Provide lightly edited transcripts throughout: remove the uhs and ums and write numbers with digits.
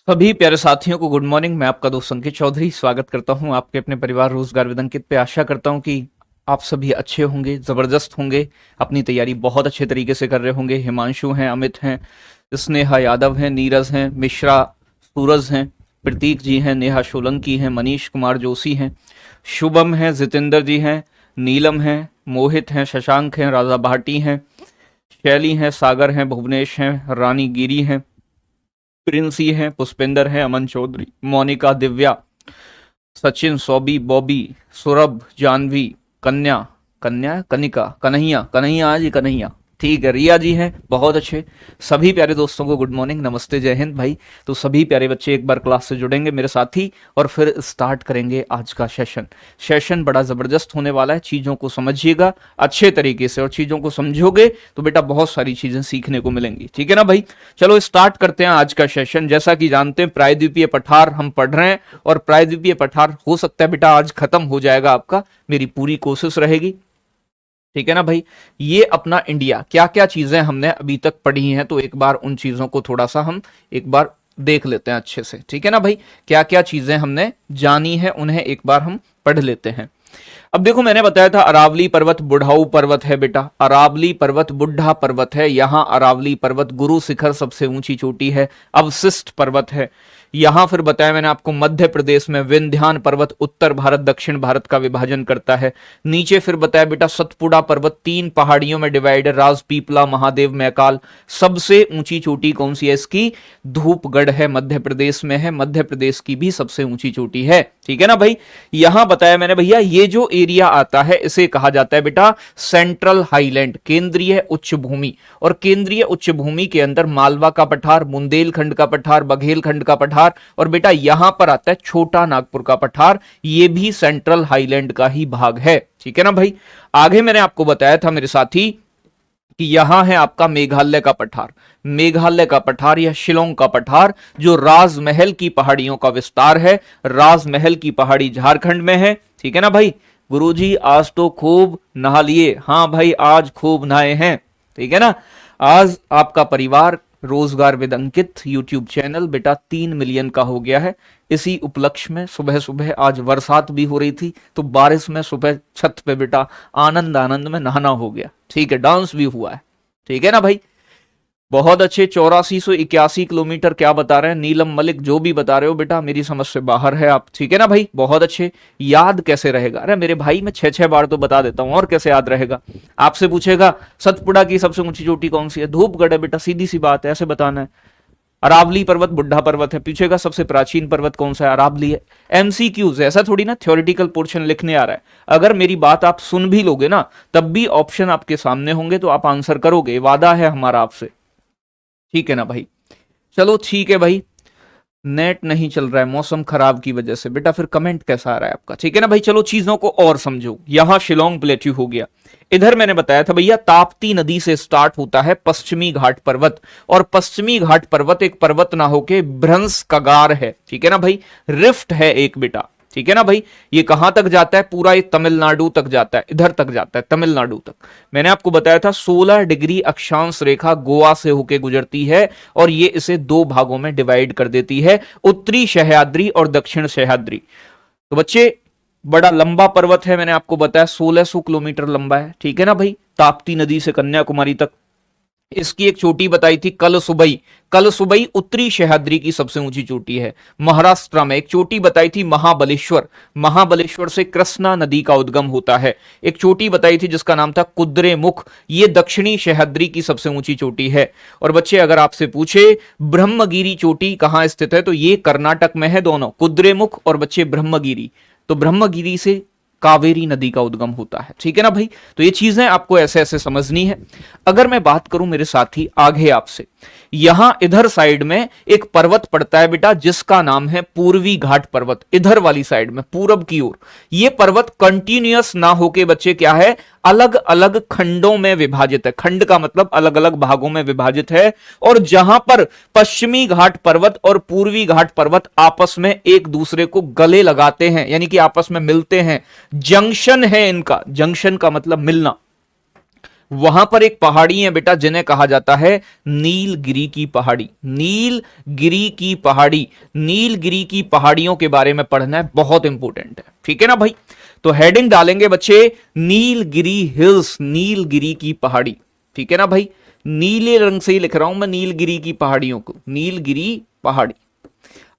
सभी प्यारे साथियों को गुड मॉर्निंग। मैं आपका दोस्त अंकित चौधरी स्वागत करता हूं आपके अपने परिवार रोजगार विद अंकित पे। आशा करता हूं कि आप सभी अच्छे होंगे, जबरदस्त होंगे, अपनी तैयारी बहुत अच्छे तरीके से कर रहे होंगे। हिमांशु हैं, अमित हैं, स्नेहा यादव हैं, नीरज हैं, मिश्रा, सूरज हैं, प्रतीक जी हैं, नेहा सोलंकी हैं, मनीष कुमार जोशी हैं, शुभम हैं, जितेंद्र जी हैं, नीलम हैं, मोहित हैं, शशांक हैं, राजा भाटी हैं, शैली हैं, सागर हैं, भुवनेश हैं, रानी गिरी हैं, प्रिंसी हैं, पुष्पेंद्र हैं, अमन चौधरी, मोनिका, दिव्या, सचिन, सौबी, बॉबी, सौरभ, जानवी, कन्या, कन्या, कनिका, कन्हैया, कन्हैया जी, कन्हैया, ठीक है, रिया जी हैं, बहुत अच्छे। सभी प्यारे दोस्तों को गुड मॉर्निंग, नमस्ते, जय हिंद भाई। तो सभी प्यारे बच्चे एक बार क्लास से जुड़ेंगे मेरे साथ ही और फिर स्टार्ट करेंगे आज का सेशन बड़ा जबरदस्त होने वाला है। चीजों को समझिएगा अच्छे तरीके से और चीजों को समझोगे तो बेटा बहुत सारी चीजें सीखने को मिलेंगी, ठीक है ना भाई। चलो स्टार्ट करते हैं आज का सेशन। जैसा कि जानते हैं प्रायद्वीपीय पठार हम पढ़ रहे हैं और प्रायद्वीपीय पठार हो सकता है बेटा आज खत्म हो जाएगा आपका, मेरी पूरी कोशिश रहेगी, ठीक है ना भाई। ये अपना इंडिया क्या क्या चीजें हमने अभी तक पढ़ी हैं तो एक बार उन चीजों को थोड़ा सा हम एक बार देख लेते हैं अच्छे से, ठीक है ना भाई। क्या क्या चीजें हमने जानी है उन्हें एक बार हम पढ़ लेते हैं। अब देखो मैंने बताया था अरावली पर्वत बुढ़ाऊ पर्वत है बेटा, अरावली पर्वत बुढ़ा पर्वत है। यहां अरावली पर्वत गुरु शिखर सबसे ऊंची चोटी है, अवशिष्ट पर्वत है। यहां फिर बताया मैंने आपको मध्य प्रदेश में विंध्यान पर्वत उत्तर भारत दक्षिण भारत का विभाजन करता है। नीचे फिर बताया बेटा सतपुड़ा पर्वत 3 पहाड़ियों में डिवाइड है, राज पीपला, महादेव, मैकाल। सबसे ऊंची चोटी कौन सी है इसकी? धूपगढ़ है, मध्य प्रदेश में है, मध्य प्रदेश की भी सबसे ऊंची चोटी है, ठीक है ना भाई। यहां बताया मैंने भैया ये जो एरिया आता है इसे कहा जाता है बेटा सेंट्रल हाईलैंड, केंद्रीय उच्च भूमि। और केंद्रीय उच्च भूमि के अंदर मालवा का पठार, बुंदेलखंड का पठार, बघेलखंड का पठार और बेटा यहां पर आता है छोटा नागपुर का पठार, ये भी सेंट्रल हाईलैंड का ही भाग है, ठीक है ना भाई। आगे मैंने आपको बताया था मेरे साथी कि यहां है आपका मेघालय का पठार, मेघालय का पठार या शिलोंग का पठार जो राजमहल की पहाड़ियों का विस्तार है। राजमहल की पहाड़ी झारखंड में है, ठीक है ना भाई। गुरुजी आज तो खूब नहा लिए, हाँ भाई आज खूब नहाए हैं, ठीक है ना। आज आपका परिवार रोजगार विद अंकित यूट्यूब चैनल बेटा 3 मिलियन का हो गया है। इसी उपलक्ष्य में सुबह सुबह आज बरसात भी हो रही थी तो बारिश में सुबह छत पे बेटा आनंद आनंद में नहाना हो गया, ठीक है, डांस भी हुआ है, ठीक है ना भाई। बहुत अच्छे। 8481 किलोमीटर क्या बता रहे हैं नीलम मलिक, जो भी बता रहे हो बेटा मेरी समझ से बाहर है आप, ठीक है ना भाई। बहुत अच्छे। याद कैसे रहेगा? अरे मेरे भाई मैं 6-6 बार तो बता देता हूं और कैसे याद रहेगा। आपसे पूछेगा सतपुड़ा की सबसे ऊंची चोटी कौन सी है? धूपगढ़ है बेटा, सीधी सी बात है, ऐसे बताना है। अरावली पर्वत बुढ़ा पर्वत है। पूछेगा सबसे प्राचीन पर्वत कौन सा है? अरावली है। एमसीक्यूज है, ऐसा थोड़ी ना थ्योरेटिकल पोर्शन लिखने आ रहा है। अगर मेरी बात आप सुन भी लोगे ना तब भी ऑप्शन आपके सामने होंगे तो आप आंसर करोगे, वादा है हमारा आपसे, ठीक है ना भाई। चलो ठीक है भाई, नेट नहीं चल रहा है मौसम खराब की वजह से बेटा, फिर कमेंट कैसा आ रहा है आपका, ठीक है ना भाई। चलो चीजों को और समझो। यहां शिलोंग प्लेट्यू हो गया, इधर मैंने बताया था भैया ताप्ती नदी से स्टार्ट होता है पश्चिमी घाट पर्वत, और पश्चिमी घाट पर्वत एक पर्वत ना होके भ्रंश कगार है, ठीक है ना भाई, रिफ्ट है एक बेटा, ठीक है ना भाई। ये कहां तक जाता है? पूरा ये तमिलनाडु तक जाता है, इधर तक जाता है तमिलनाडु तक। मैंने आपको बताया था 16 डिग्री अक्षांश रेखा गोवा से होके गुजरती है और ये इसे 2 भागों में डिवाइड कर देती है, उत्तरी सह्याद्री और दक्षिण सह्याद्री। तो बच्चे बड़ा लंबा पर्वत है, मैंने आपको बताया 1600 किलोमीटर लंबा है, ठीक है ना भाई। ताप्ती नदी से कन्याकुमारी तक। इसकी एक चोटी बताई थी कल सुबई, कल सुबई उत्तरी सह्याद्री की सबसे ऊंची चोटी है। महाराष्ट्र में एक चोटी बताई थी महाबलेश्वर, महाबलेश्वर से कृष्णा नदी का उद्गम होता है। एक चोटी बताई थी जिसका नाम था कुद्रेमुख, ये दक्षिणी सह्याद्री की सबसे ऊंची चोटी है। और बच्चे अगर आपसे पूछे ब्रह्मगिरी चोटी कहां स्थित है तो ये कर्नाटक में है दोनों, कुद्रेमुख और बच्चे ब्रह्मगिरी। तो ब्रह्मगिरी से कावेरी नदी का उद्गम होता है, ठीक है ना भाई। तो ये चीजें आपको ऐसे ऐसे समझनी है। अगर मैं बात करूं मेरे साथी आगे आपसे, यहां इधर साइड में एक पर्वत पड़ता है बेटा जिसका नाम है पूर्वी घाट पर्वत, इधर वाली साइड में पूरब की ओर। ये पर्वत कंटिन्यूअस ना होके बच्चे क्या है, अलग अलग खंडों में विभाजित है। खंड का मतलब अलग अलग भागों में विभाजित है। और जहां पर पश्चिमी घाट पर्वत और पूर्वी घाट पर्वत आपस में एक दूसरे को गले लगाते हैं, यानी कि आपस में मिलते हैं, जंक्शन है इनका, जंक्शन का मतलब मिलना, वहां पर एक पहाड़ी है बेटा जिन्हें कहा जाता है नीलगिरी की पहाड़ी। नीलगिरी की पहाड़ी, नीलगिरी की पहाड़ियों के बारे में पढ़ना है, बहुत इंपॉर्टेंट है, ठीक है ना भाई। तो हेडिंग डालेंगे बच्चे नीलगिरी हिल्स, नीलगिरी की पहाड़ी, ठीक है ना भाई। नीले रंग से ही लिख रहा हूं मैं नीलगिरी की पहाड़ियों को, नीलगिरी पहाड़ी।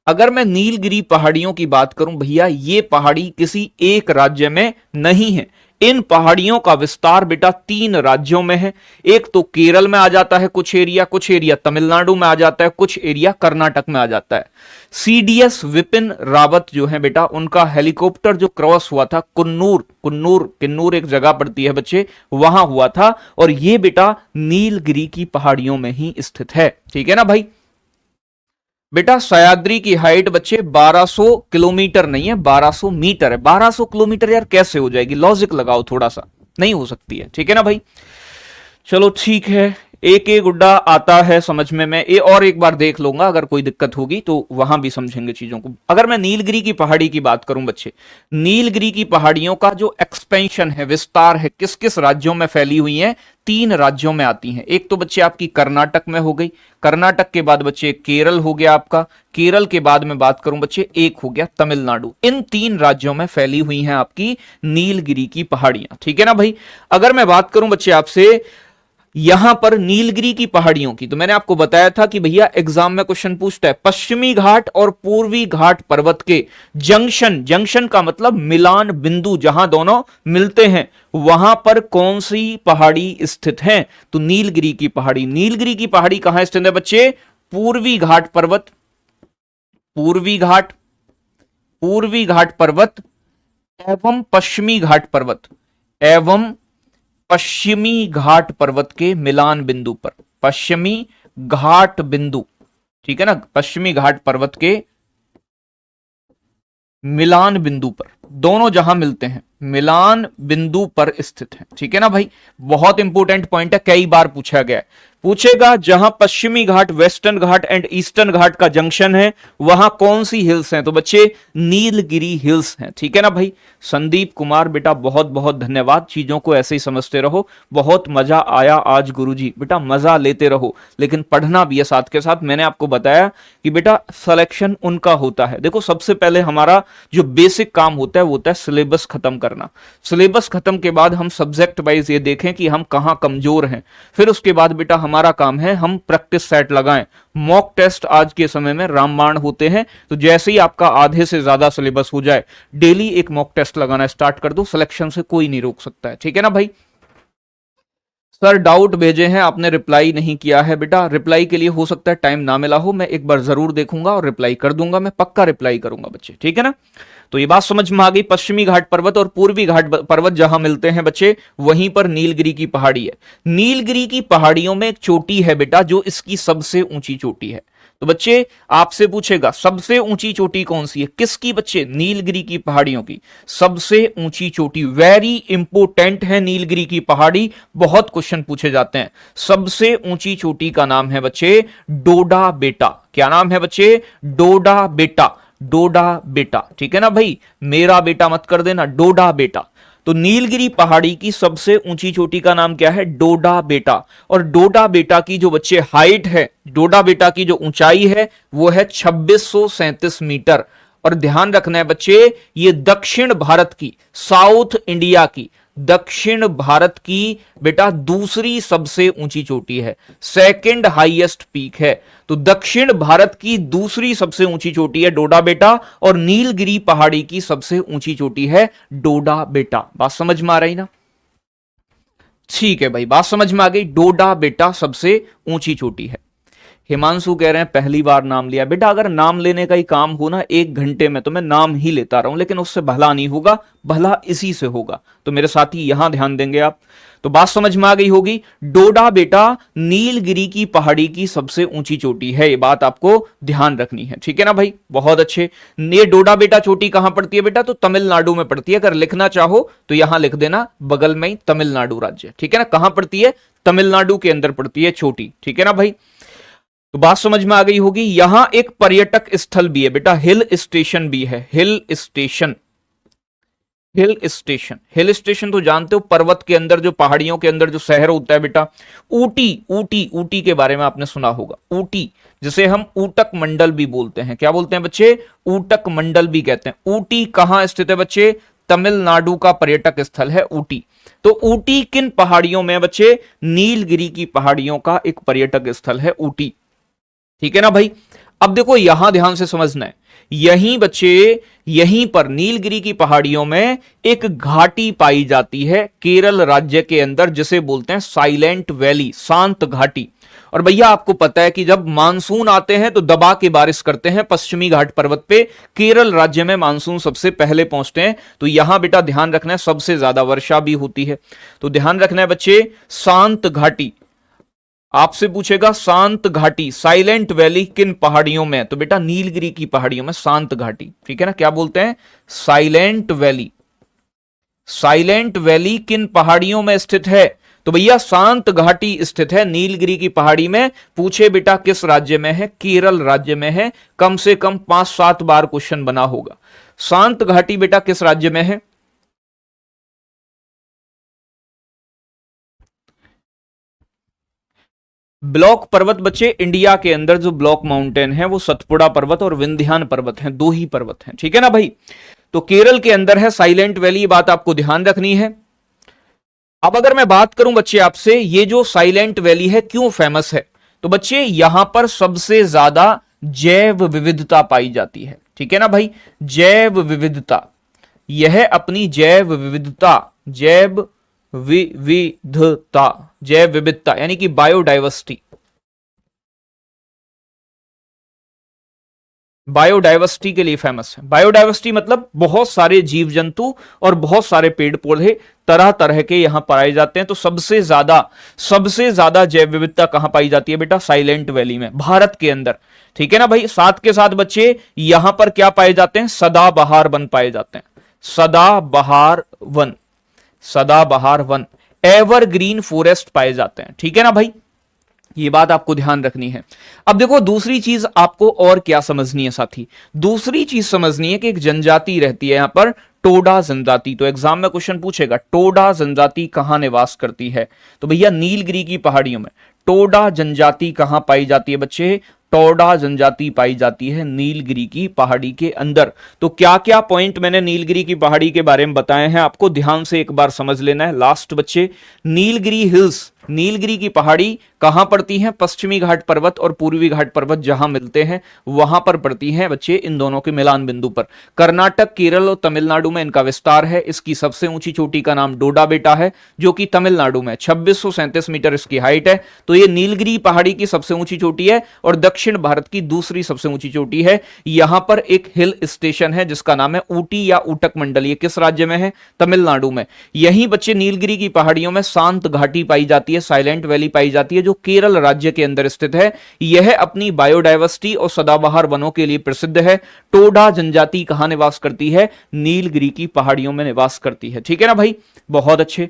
अगर मैं नीलगिरी पहाड़ियों की बात करूं भैया, ये पहाड़ी किसी एक राज्य में नहीं है। इन पहाड़ियों का विस्तार बेटा 3 राज्यों में है। एक तो केरल में आ जाता है कुछ एरिया तमिलनाडु में आ जाता है, कुछ एरिया कर्नाटक में आ जाता है। सीडीएस विपिन रावत जो है बेटा, उनका हेलीकॉप्टर जो क्रॉस हुआ था किन्नूर एक जगह पड़ती है बच्चे, वहां हुआ था, और ये बेटा नीलगिरी की पहाड़ियों में ही स्थित है, ठीक है ना भाई। बेटा सह्याद्री की हाइट बच्चे 1200 किलोमीटर नहीं है, 1200 मीटर है। 1200 किलोमीटर यार कैसे हो जाएगी, लॉजिक लगाओ थोड़ा सा, नहीं हो सकती है, ठीक है ना भाई। चलो ठीक है, एक एक गुड्डा आता है समझ में, मैं ये और एक बार देख लूंगा, अगर कोई दिक्कत होगी तो वहां भी समझेंगे चीजों को। अगर मैं नीलगिरी की पहाड़ी की बात करूं बच्चे, नीलगिरी की पहाड़ियों का जो एक्सपेंशन है, विस्तार है, किस किस राज्यों में फैली हुई है, 3 राज्यों में आती हैं। एक तो बच्चे आपकी कर्नाटक में हो गई, कर्नाटक के बाद बच्चे केरल हो गया आपका, केरल के बाद में बात करूं बच्चे एक हो गया तमिलनाडु। इन 3 राज्यों में फैली हुई हैं आपकी नीलगिरी की पहाड़ियां, ठीक है ना भाई। अगर मैं बात करूं बच्चे आपसे यहां पर नीलगिरी की पहाड़ियों की, तो मैंने आपको बताया था कि भैया एग्जाम में क्वेश्चन पूछता है पश्चिमी घाट और पूर्वी घाट पर्वत के जंक्शन का मतलब मिलान बिंदु, जहां दोनों मिलते हैं, वहां पर कौन सी पहाड़ी स्थित है, तो नीलगिरी की पहाड़ी। नीलगिरी की पहाड़ी कहां स्थित है बच्चे, पूर्वी घाट पर्वत, पूर्वी घाट पर्वत एवं पश्चिमी घाट पर्वत, एवं पश्चिमी घाट पर्वत के मिलान बिंदु पर, पश्चिमी घाट बिंदु, ठीक है ना, पश्चिमी घाट पर्वत के मिलान बिंदु पर, दोनों जहां मिलते हैं मिलान बिंदु पर स्थित है, ठीक है ना भाई। बहुत इंपॉर्टेंट पॉइंट है, कई बार पूछा गया है, पूछेगा जहां पश्चिमी घाट, वेस्टर्न घाट एंड ईस्टर्न घाट का जंक्शन है, वहां कौन सी हिल्स हैं, तो बच्चे नीलगिरी हिल्स हैं, ठीक है ना भाई। संदीप कुमार बेटा बहुत बहुत धन्यवाद, चीजों को ऐसे ही समझते रहो, बहुत मजा आया आज गुरुजी। बेटा मजा लेते रहो, लेकिन पढ़ना भी है साथ के साथ। मैंने आपको बताया कि बेटा सिलेक्शन उनका होता है, देखो सबसे पहले हमारा जो बेसिक काम होता है वो होता है सिलेबस खत्म करना। सिलेबस खत्म के बाद हम सब्जेक्ट वाइज ये देखें कि हम कहां कमजोर हैं, फिर उसके बाद बेटा हमारा काम है हम प्रैक्टिस सेट लगाएं। मॉक टेस्ट आज के समय में रामबाण होते हैं, तो जैसे ही आपका आधे से ज्यादा सिलेबस हो जाए, डेली एक मॉक टेस्ट लगाना स्टार्ट कर दो, सिलेक्शन से कोई नहीं रोक सकता है, ठीक है ना भाई। सर डाउट भेजे हैं आपने, रिप्लाई नहीं किया है। बेटा रिप्लाई के लिए हो सकता है टाइम ना मिला हो, मैं एक बार जरूर देखूंगा और रिप्लाई कर दूंगा, मैं पक्का रिप्लाई करूंगा बच्चे, ठीक है ना। तो ये बात समझ में आ गई, पश्चिमी घाट पर्वत और पूर्वी घाट पर्वत जहां मिलते हैं बच्चे, वहीं पर नीलगिरी की पहाड़ी है। नीलगिरी की पहाड़ियों में एक चोटी है बेटा जो इसकी सबसे ऊंची चोटी है। तो बच्चे आपसे पूछेगा सबसे ऊंची चोटी कौन सी है, किसकी बच्चे, नीलगिरी की पहाड़ियों की सबसे ऊंची चोटी। वेरी इंपोर्टेंट है नीलगिरी की पहाड़ी, बहुत क्वेश्चन पूछे जाते हैं। सबसे ऊंची चोटी का नाम है बच्चे डोडा बेटा। क्या नाम है बच्चे, डोडा बेटा, डोडा बेटा, ठीक है ना भाई, मेरा बेटा मत कर देना, डोडा बेटा। तो नीलगिरी पहाड़ी की सबसे ऊंची चोटी का नाम क्या है, डोडा बेटा। और डोडा बेटा की जो बच्चे हाइट है, डोडा बेटा की जो ऊंचाई है वो है 2637 मीटर। और ध्यान रखना है बच्चे, ये दक्षिण भारत की, साउथ इंडिया की, दक्षिण भारत की बेटा दूसरी सबसे ऊंची चोटी है, सेकंड हाईएस्ट पीक है। तो दक्षिण भारत की दूसरी सबसे ऊंची चोटी है डोडा बेटा, और नीलगिरी पहाड़ी की सबसे ऊंची चोटी है डोडा बेटा। बात समझ में आ रही ना, ठीक है भाई, बात समझ में आ गई, डोडा बेटा सबसे ऊंची चोटी है। हिमांशु कह रहे हैं पहली बार नाम लिया। बेटा अगर नाम लेने का ही काम हो ना 1 घंटे में, तो मैं नाम ही लेता रहूं, लेकिन उससे भला नहीं होगा, भला इसी से होगा। तो मेरे साथी यहां ध्यान देंगे आप। तो बात समझ में आ गई होगी, डोडा बेटा नीलगिरी की पहाड़ी की सबसे ऊंची चोटी है, ये बात आपको ध्यान रखनी है, ठीक है ना भाई, बहुत अच्छे। ये डोडा बेटा चोटी कहां पड़ती है बेटा, तो तमिलनाडु में पड़ती है। अगर लिखना चाहो तो यहां लिख देना बगल में ही तमिलनाडु राज्य, ठीक है ना। कहां पड़ती है, तमिलनाडु के अंदर पड़ती है चोटी, ठीक है ना भाई। तो बात समझ में आ गई होगी। यहां एक पर्यटक स्थल भी है बेटा, हिल स्टेशन भी है, hill station, hill station, hill station तो जानते हो, पर्वत के अंदर जो पहाड़ियों के अंदर जो शहर होता है बेटा। ऊटी, ऊटी, ऊटी के बारे में आपने सुना होगा, ऊटी जिसे हम ऊटक मंडल भी बोलते हैं। क्या बोलते हैं बच्चे? ऊटक मंडल भी कहते हैं। ऊटी कहां स्थित है बच्चे? तमिलनाडु का पर्यटक स्थल है ऊटी। तो ऊटी किन पहाड़ियों में बच्चे? नीलगिरी की पहाड़ियों का एक पर्यटक स्थल है ऊटी। ठीक है ना भाई। अब देखो यहां ध्यान से समझना है, यहीं बच्चे, यहीं पर नीलगिरी की पहाड़ियों में एक घाटी पाई जाती है केरल राज्य के अंदर, जिसे बोलते हैं साइलेंट वैली, शांत घाटी। और भैया आपको पता है कि जब मानसून आते हैं तो दबा के बारिश करते हैं पश्चिमी घाट पर्वत पे। केरल राज्य में मानसून सबसे पहले पहुंचते हैं। तो यहां बेटा ध्यान रखना है सबसे ज्यादा वर्षा भी होती है। तो ध्यान रखना है बच्चे, शांत घाटी आपसे पूछेगा, शांत घाटी, साइलेंट वैली किन पहाड़ियों में? तो बेटा नीलगिरी की पहाड़ियों में शांत घाटी। ठीक है ना, क्या बोलते हैं? Silent valley. साइलेंट वैली किन पहाड़ियों में स्थित है? तो भैया शांत घाटी स्थित है नीलगिरी की पहाड़ी में। पूछे बेटा किस राज्य में है? केरल राज्य में है। कम से कम 5-7 बार क्वेश्चन बना होगा। शांत घाटी बेटा किस राज्य में है? ब्लॉक पर्वत बच्चे, इंडिया के अंदर जो ब्लॉक माउंटेन है वो सतपुड़ा पर्वत और विंध्यान पर्वत हैं, 2 ही पर्वत हैं। ठीक है ना भाई। तो केरल के अंदर है साइलेंट वैली, ये बात आपको ध्यान रखनी है। अब अगर मैं बात करूं बच्चे आपसे, ये जो साइलेंट वैली है क्यों फेमस है? तो बच्चे यहां पर सबसे ज्यादा जैव विविधता पाई जाती है। ठीक है ना भाई, जैव विविधता, यह अपनी जैव विविधता, जैव विविधता, जैव विविधता यानी कि बायोडाइवर्सिटी, बायोडाइवर्सिटी के लिए फेमस है। बायोडाइवर्सिटी मतलब बहुत सारे जीव जंतु और बहुत सारे पेड़ पौधे तरह तरह के यहां पाए जाते हैं। तो सबसे ज्यादा जैव विविधता कहां पाई जाती है बेटा? साइलेंट वैली में, भारत के अंदर। ठीक है ना भाई। साथ के साथ बच्चे यहां पर क्या पाए जाते हैं? सदाबहार वन पाए जाते हैं। सदाबहार वन, सदाबहार वन, एवरग्रीन फॉरेस्ट पाए जाते हैं। ठीक है ना भाई, ये बात आपको ध्यान रखनी है। अब देखो दूसरी चीज आपको और क्या समझनी है साथी? दूसरी चीज समझनी है कि एक जनजाति रहती है यहां पर, टोडा जनजाति। तो एग्जाम में क्वेश्चन पूछेगा टोडा जनजाति कहां निवास करती है? तो भैया नीलगिरी की पहाड़ियों में। टोडा जनजाति कहां पाई जाती है बच्चे? टोडा जनजाति पाई जाती है नीलगिरी की पहाड़ी के अंदर। तो क्या क्या पॉइंट मैंने नीलगिरी की पहाड़ी के बारे में बताए हैं आपको ध्यान से एक बार समझ लेना है। लास्ट बच्चे, नीलगिरी हिल्स, नीलगिरी की पहाड़ी कहां पड़ती हैं? पश्चिमी घाट पर्वत और पूर्वी घाट पर्वत जहां मिलते हैं वहां पर पड़ती हैं बच्चे, इन दोनों के मिलान बिंदु पर। कर्नाटक, केरल और तमिलनाडु में इनका विस्तार है। इसकी सबसे ऊंची चोटी का नाम डोडा बेटा है, जो कि तमिलनाडु में 2637 मीटर इसकी हाइट है। तो ये नीलगिरी पहाड़ी की सबसे ऊंची चोटी है और दक्षिण भारत की दूसरी सबसे ऊंची चोटी है। यहां पर एक हिल स्टेशन है जिसका नाम है ऊटी या ऊटक मंडल। ये किस राज्य में है? तमिलनाडु में। यहीं बच्चे नीलगिरी की पहाड़ियों में शांत घाटी पाई जाती है, साइलेंट वैली पाई जाती है, जो केरल राज्य के अंदर स्थित है। यह अपनी बायोडाइवर्सिटी और सदाबहार वनों के लिए प्रसिद्ध है। टोडा जनजाति कहां निवास करती है? नीलगिरी की पहाड़ियों में निवास करती है। ठीक है ना भाई, बहुत अच्छे,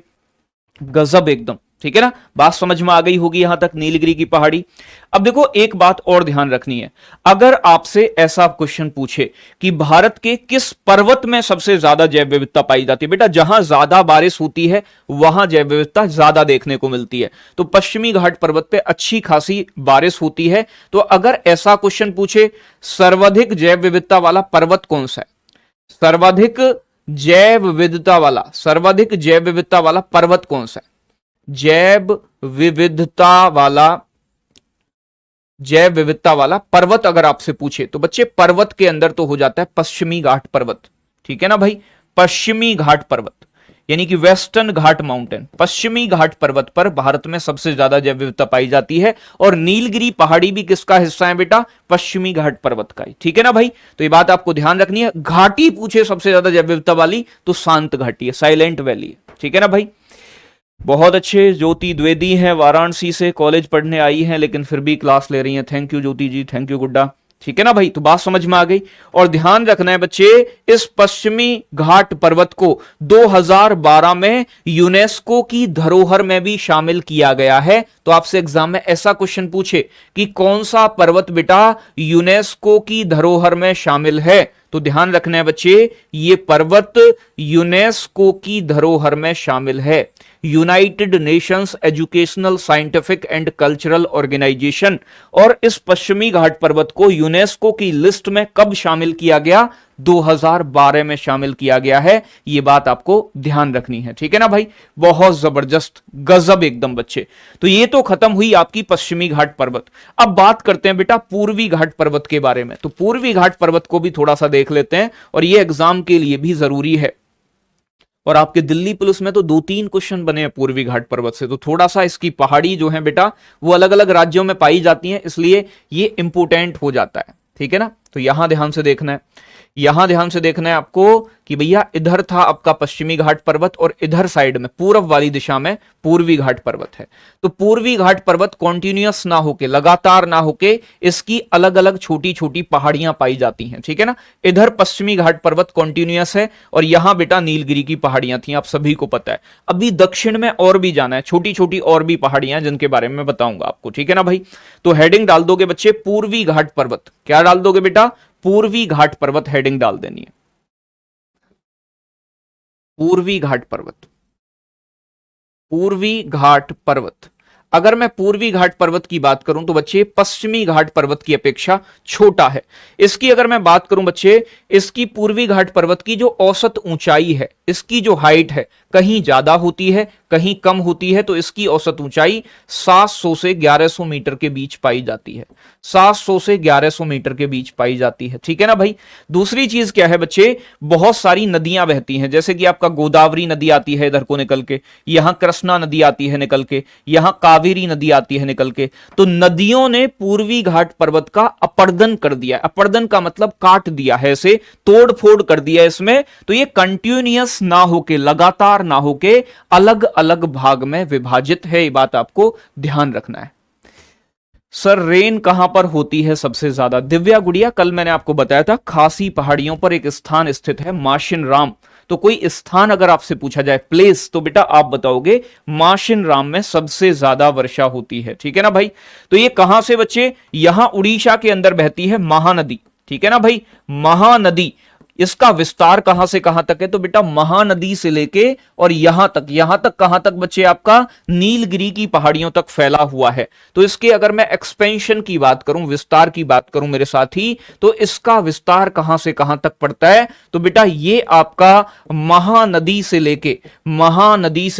गजब एकदम। ठीक है ना, बात समझ में आ गई होगी यहां तक नीलगिरी की पहाड़ी। अब देखो एक बात और ध्यान रखनी है, अगर आपसे ऐसा क्वेश्चन पूछे कि भारत के किस पर्वत में सबसे ज्यादा जैव विविधता पाई जाती है? बेटा जहां ज्यादा बारिश होती है वहां जैव विविधता ज्यादा देखने को मिलती है। तो पश्चिमी घाट पर्वत पे अच्छी खासी बारिश होती है। तो अगर ऐसा क्वेश्चन पूछे सर्वाधिक जैव विविधता वाला पर्वत कौन सा है? सर्वाधिक जैव विविधता वाला, सर्वाधिक जैव विविधता वाला पर्वत कौन सा है? जैव विविधता वाला, जैव विविधता वाला पर्वत अगर आपसे पूछे तो बच्चे पर्वत के अंदर तो हो जाता है पश्चिमी घाट पर्वत। ठीक है ना भाई, पश्चिमी घाट पर्वत यानी कि वेस्टर्न घाट माउंटेन, पश्चिमी घाट पर्वत पर भारत में सबसे ज्यादा जैव विविधता पाई जाती है। और नीलगिरी पहाड़ी भी किसका हिस्सा है बेटा? पश्चिमी घाट पर्वत का ही। ठीक है ना भाई, तो ये बात आपको ध्यान रखनी है। घाटी पूछे सबसे ज्यादा जैव विविधता वाली तो शांत घाटी है, साइलेंट वैली है। ठीक है ना भाई, बहुत अच्छे। ज्योति द्विवेदी हैं, वाराणसी से कॉलेज पढ़ने आई हैं लेकिन फिर भी क्लास ले रही हैं। Thank you Jyoti ji, thank you Gudda. ठीक है ना भाई, तो बात समझ में आ गई। और ध्यान रखना है बच्चे, इस पश्चिमी घाट पर्वत को 2012 में यूनेस्को की धरोहर में भी शामिल किया गया है। तो आपसे एग्जाम में ऐसा क्वेश्चन पूछे कि कौन सा पर्वत बेटा यूनेस्को की धरोहर में शामिल है, तो ध्यान रखना है बच्चे, ये पर्वत यूनेस्को की धरोहर में शामिल है। United Nations Educational Scientific and Cultural Organization, और इस पश्चिमी घाट पर्वत को यूनेस्को की लिस्ट में कब शामिल किया गया? 2012 में शामिल किया गया है। ये बात आपको ध्यान रखनी है, ठीक है ना भाई। बहुत जबरदस्त, गजब एकदम बच्चे। तो ये तो खत्म हुई आपकी पश्चिमी घाट पर्वत। अब बात करते हैं बेटा पूर्वी घाट पर्वत के बारे में। तो पूर्वी घाट पर्वत को भी थोड़ा सा देख लेते हैं, और ये एग्जाम के लिए भी जरूरी है। और आपके दिल्ली पुलिस में तो 2-3 क्वेश्चन बने हैं पूर्वी घाट पर्वत से। तो थोड़ा सा इसकी पहाड़ी जो है बेटा वो अलग अलग राज्यों में पाई जाती हैं, इसलिए ये इंपोर्टेंट हो जाता है, ठीक है ना। तो यहां ध्यान से देखना है, यहां ध्यान से देखना है आपको कि भैया इधर था आपका पश्चिमी घाट पर्वत, और इधर साइड में पूर्व वाली दिशा में पूर्वी घाट पर्वत है। तो पूर्वी घाट पर्वत कॉन्टिन्यूअस ना होके, लगातार ना होके, इसकी अलग अलग छोटी छोटी पहाड़ियां पाई जाती हैं, ठीक है ना। इधर पश्चिमी घाट पर्वत कॉन्टिन्यूअस है, और यहां बेटा नीलगिरी की पहाड़ियां थी, आप सभी को पता है। अभी दक्षिण में और भी जाना है, छोटी छोटी और भी पहाड़ियां जिनके बारे में बताऊंगा आपको, ठीक है ना भाई। तो हेडिंग डाल दोगे बच्चे पूर्वी घाट पर्वत। क्या डाल दोगे बेटा? पूर्वी घाट पर्वत हेडिंग डाल देनी है। पूर्वी घाट पर्वत, पूर्वी घाट पर्वत। अगर मैं पूर्वी घाट पर्वत की बात करूं तो बच्चे पश्चिमी घाट पर्वत की अपेक्षा छोटा है। इसकी अगर मैं बात करूं बच्चे, इसकी पूर्वी घाट पर्वत की जो औसत ऊंचाई है, इसकी जो हाइट है, कहीं ज्यादा होती है कहीं कम होती है। तो इसकी औसत ऊंचाई 700 से 1100 मीटर के बीच पाई जाती है। 700 से 1100 मीटर के बीच पाई जाती है, ठीक है ना भाई। दूसरी चीज क्या है बच्चे, बहुत सारी नदियां बहती हैं, जैसे कि आपका गोदावरी नदी आती है इधर को निकल के, यहां कृष्णा नदी आती है निकल के, यहां कावेरी नदी आती है निकल के। तो नदियों ने पूर्वी घाट पर्वत का अपर्दन कर दिया। अपर्दन का मतलब काट दिया है, इसे तोड़ फोड़ कर दिया इसमें। तो ये कंटिन्यूअस ना होके, लगातार ना होके, अलग अलग भाग में विभाजित है। ये बात आपको ध्यान रखना है। सर रेन कहां पर होती है सबसे ज्यादा? दिव्या गुड़िया, कल मैंने आपको बताया था खासी पहाड़ियों पर एक स्थान स्थित है माशिन राम। तो कोई स्थान अगर आपसे पूछा जाए प्लेस, तो बेटा आप बताओगे माशिन राम में सबसे ज्यादा वर्षा होती है, ठीक है ना भाई। तो ये कहां से बच्चे? यहां उड़ीसा के अंदर बहती है महानदी, ठीक है ना भाई। महानदी, इसका विस्तार कहां से कहां तक है? तो बेटा महानदी से लेके और यहां तक कहां तक बच्चे? आपका नीलगिरी की पहाड़ियों तक फैला हुआ है। तो इसके अगर मैं एक्सपेंशन की बात करूं, विस्तार की बात करूं मेरे साथी, तो इसका विस्तार कहां से कहां तक पड़ता है? तो बेटा ये आपका महानदी से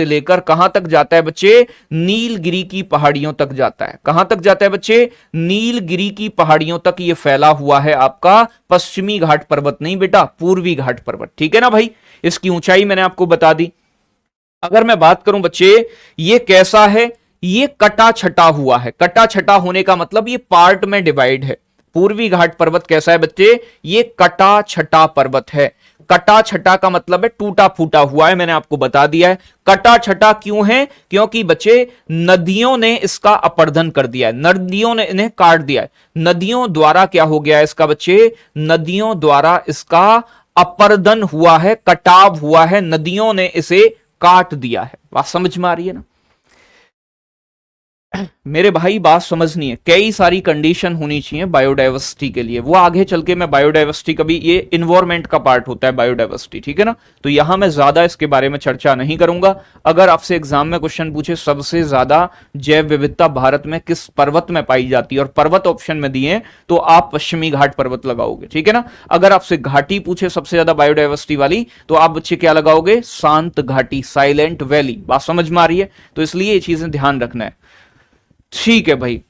लेकर कहां तक जाता है बच्चे? नीलगिरी की पहाड़ियों तक जाता है। कहां तक जाता है बच्चे? नीलगिरी की पहाड़ियों तक ये फैला हुआ है आपका पश्चिमी घाट पर्वत, नहीं बेटा पूर्वी घाट पर्वत, ठीक है ना भाई। इसकी ऊंचाई मैंने आपको बता दी। अगर मैं बात करूं बच्चे, ये कैसा है? ये कटा छटा हुआ है। कटा छटा होने का मतलब ये पार्ट में डिवाइड है। पूर्वी घाट पर्वत कैसा है बच्चे? ये कटा छटा पर्वत है। कटा छटा का मतलब है टूटा फूटा हुआ है, मैंने आपको बता दिया है। कटा छटा क्यों है? क्योंकि बच्चे नदियों ने इसका अपरदन कर दिया है, नदियों ने इन्हें काट दिया है। नदियों द्वारा क्या हो गया है इसका बच्चे? नदियों द्वारा इसका अपरदन हुआ है, कटाव हुआ है, नदियों ने इसे काट दिया है। बात समझ में आ रही है ना मेरे भाई? बात समझनी है। कई सारी कंडीशन होनी चाहिए बायोडाइवर्सिटी के लिए, वो आगे चल के मैं बायोडाइवर्सिटी का भी, ये इन्वायरमेंट का पार्ट होता है बायोडाइवर्सिटी, ठीक है ना। तो यहां मैं ज्यादा इसके बारे में चर्चा नहीं करूंगा। अगर आपसे एग्जाम में क्वेश्चन पूछे सबसे ज्यादा जैव विविधता भारत में किस पर्वत में पाई जाती है, और पर्वत ऑप्शन में दिए, तो आप पश्चिमी घाट पर्वत लगाओगे, ठीक है ना। अगर आपसे घाटी पूछे सबसे ज्यादा बायोडाइवर्सिटी वाली, तो आप बच्चे क्या लगाओगे? शांत घाटी, साइलेंट वैली। बात समझ में आ रही है? तो इसलिए ये चीजें ध्यान रखना है, ठीक है भाई।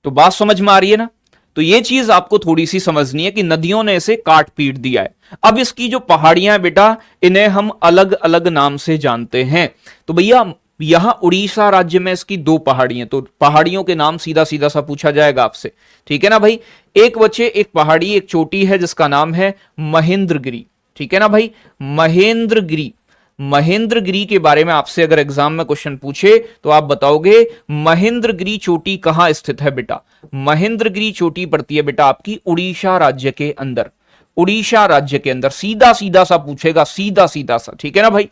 तो बात समझ में आ रही है ना। तो ये चीज आपको थोड़ी सी समझनी है कि नदियों ने इसे काट पीट दिया है। अब इसकी जो पहाड़ियां हैं बेटा, इन्हें हम अलग अलग नाम से जानते हैं। तो भैया यहां उड़ीसा राज्य में इसकी 2 पहाड़ी हैं, तो पहाड़ियों के नाम सीधा सीधा सा पूछा जाएगा आपसे, ठीक है ना भाई। एक बच्चे, एक पहाड़ी, एक चोटी है जिसका नाम है महेंद्रगिरी, ठीक है ना भाई। महेंद्रगिरी, महेंद्रगिरी के बारे में आपसे अगर एग्जाम में क्वेश्चन पूछे तो आप बताओगे महेंद्रगिरी चोटी कहां स्थित है बेटा? महेंद्रगिरी चोटी पड़ती है बेटा आपकी उड़ीसा राज्य के अंदर। उड़ीसा राज्य के अंदर, सीधा सीधा सा पूछेगा, सीधा सीधा सा, ठीक है ना भाई।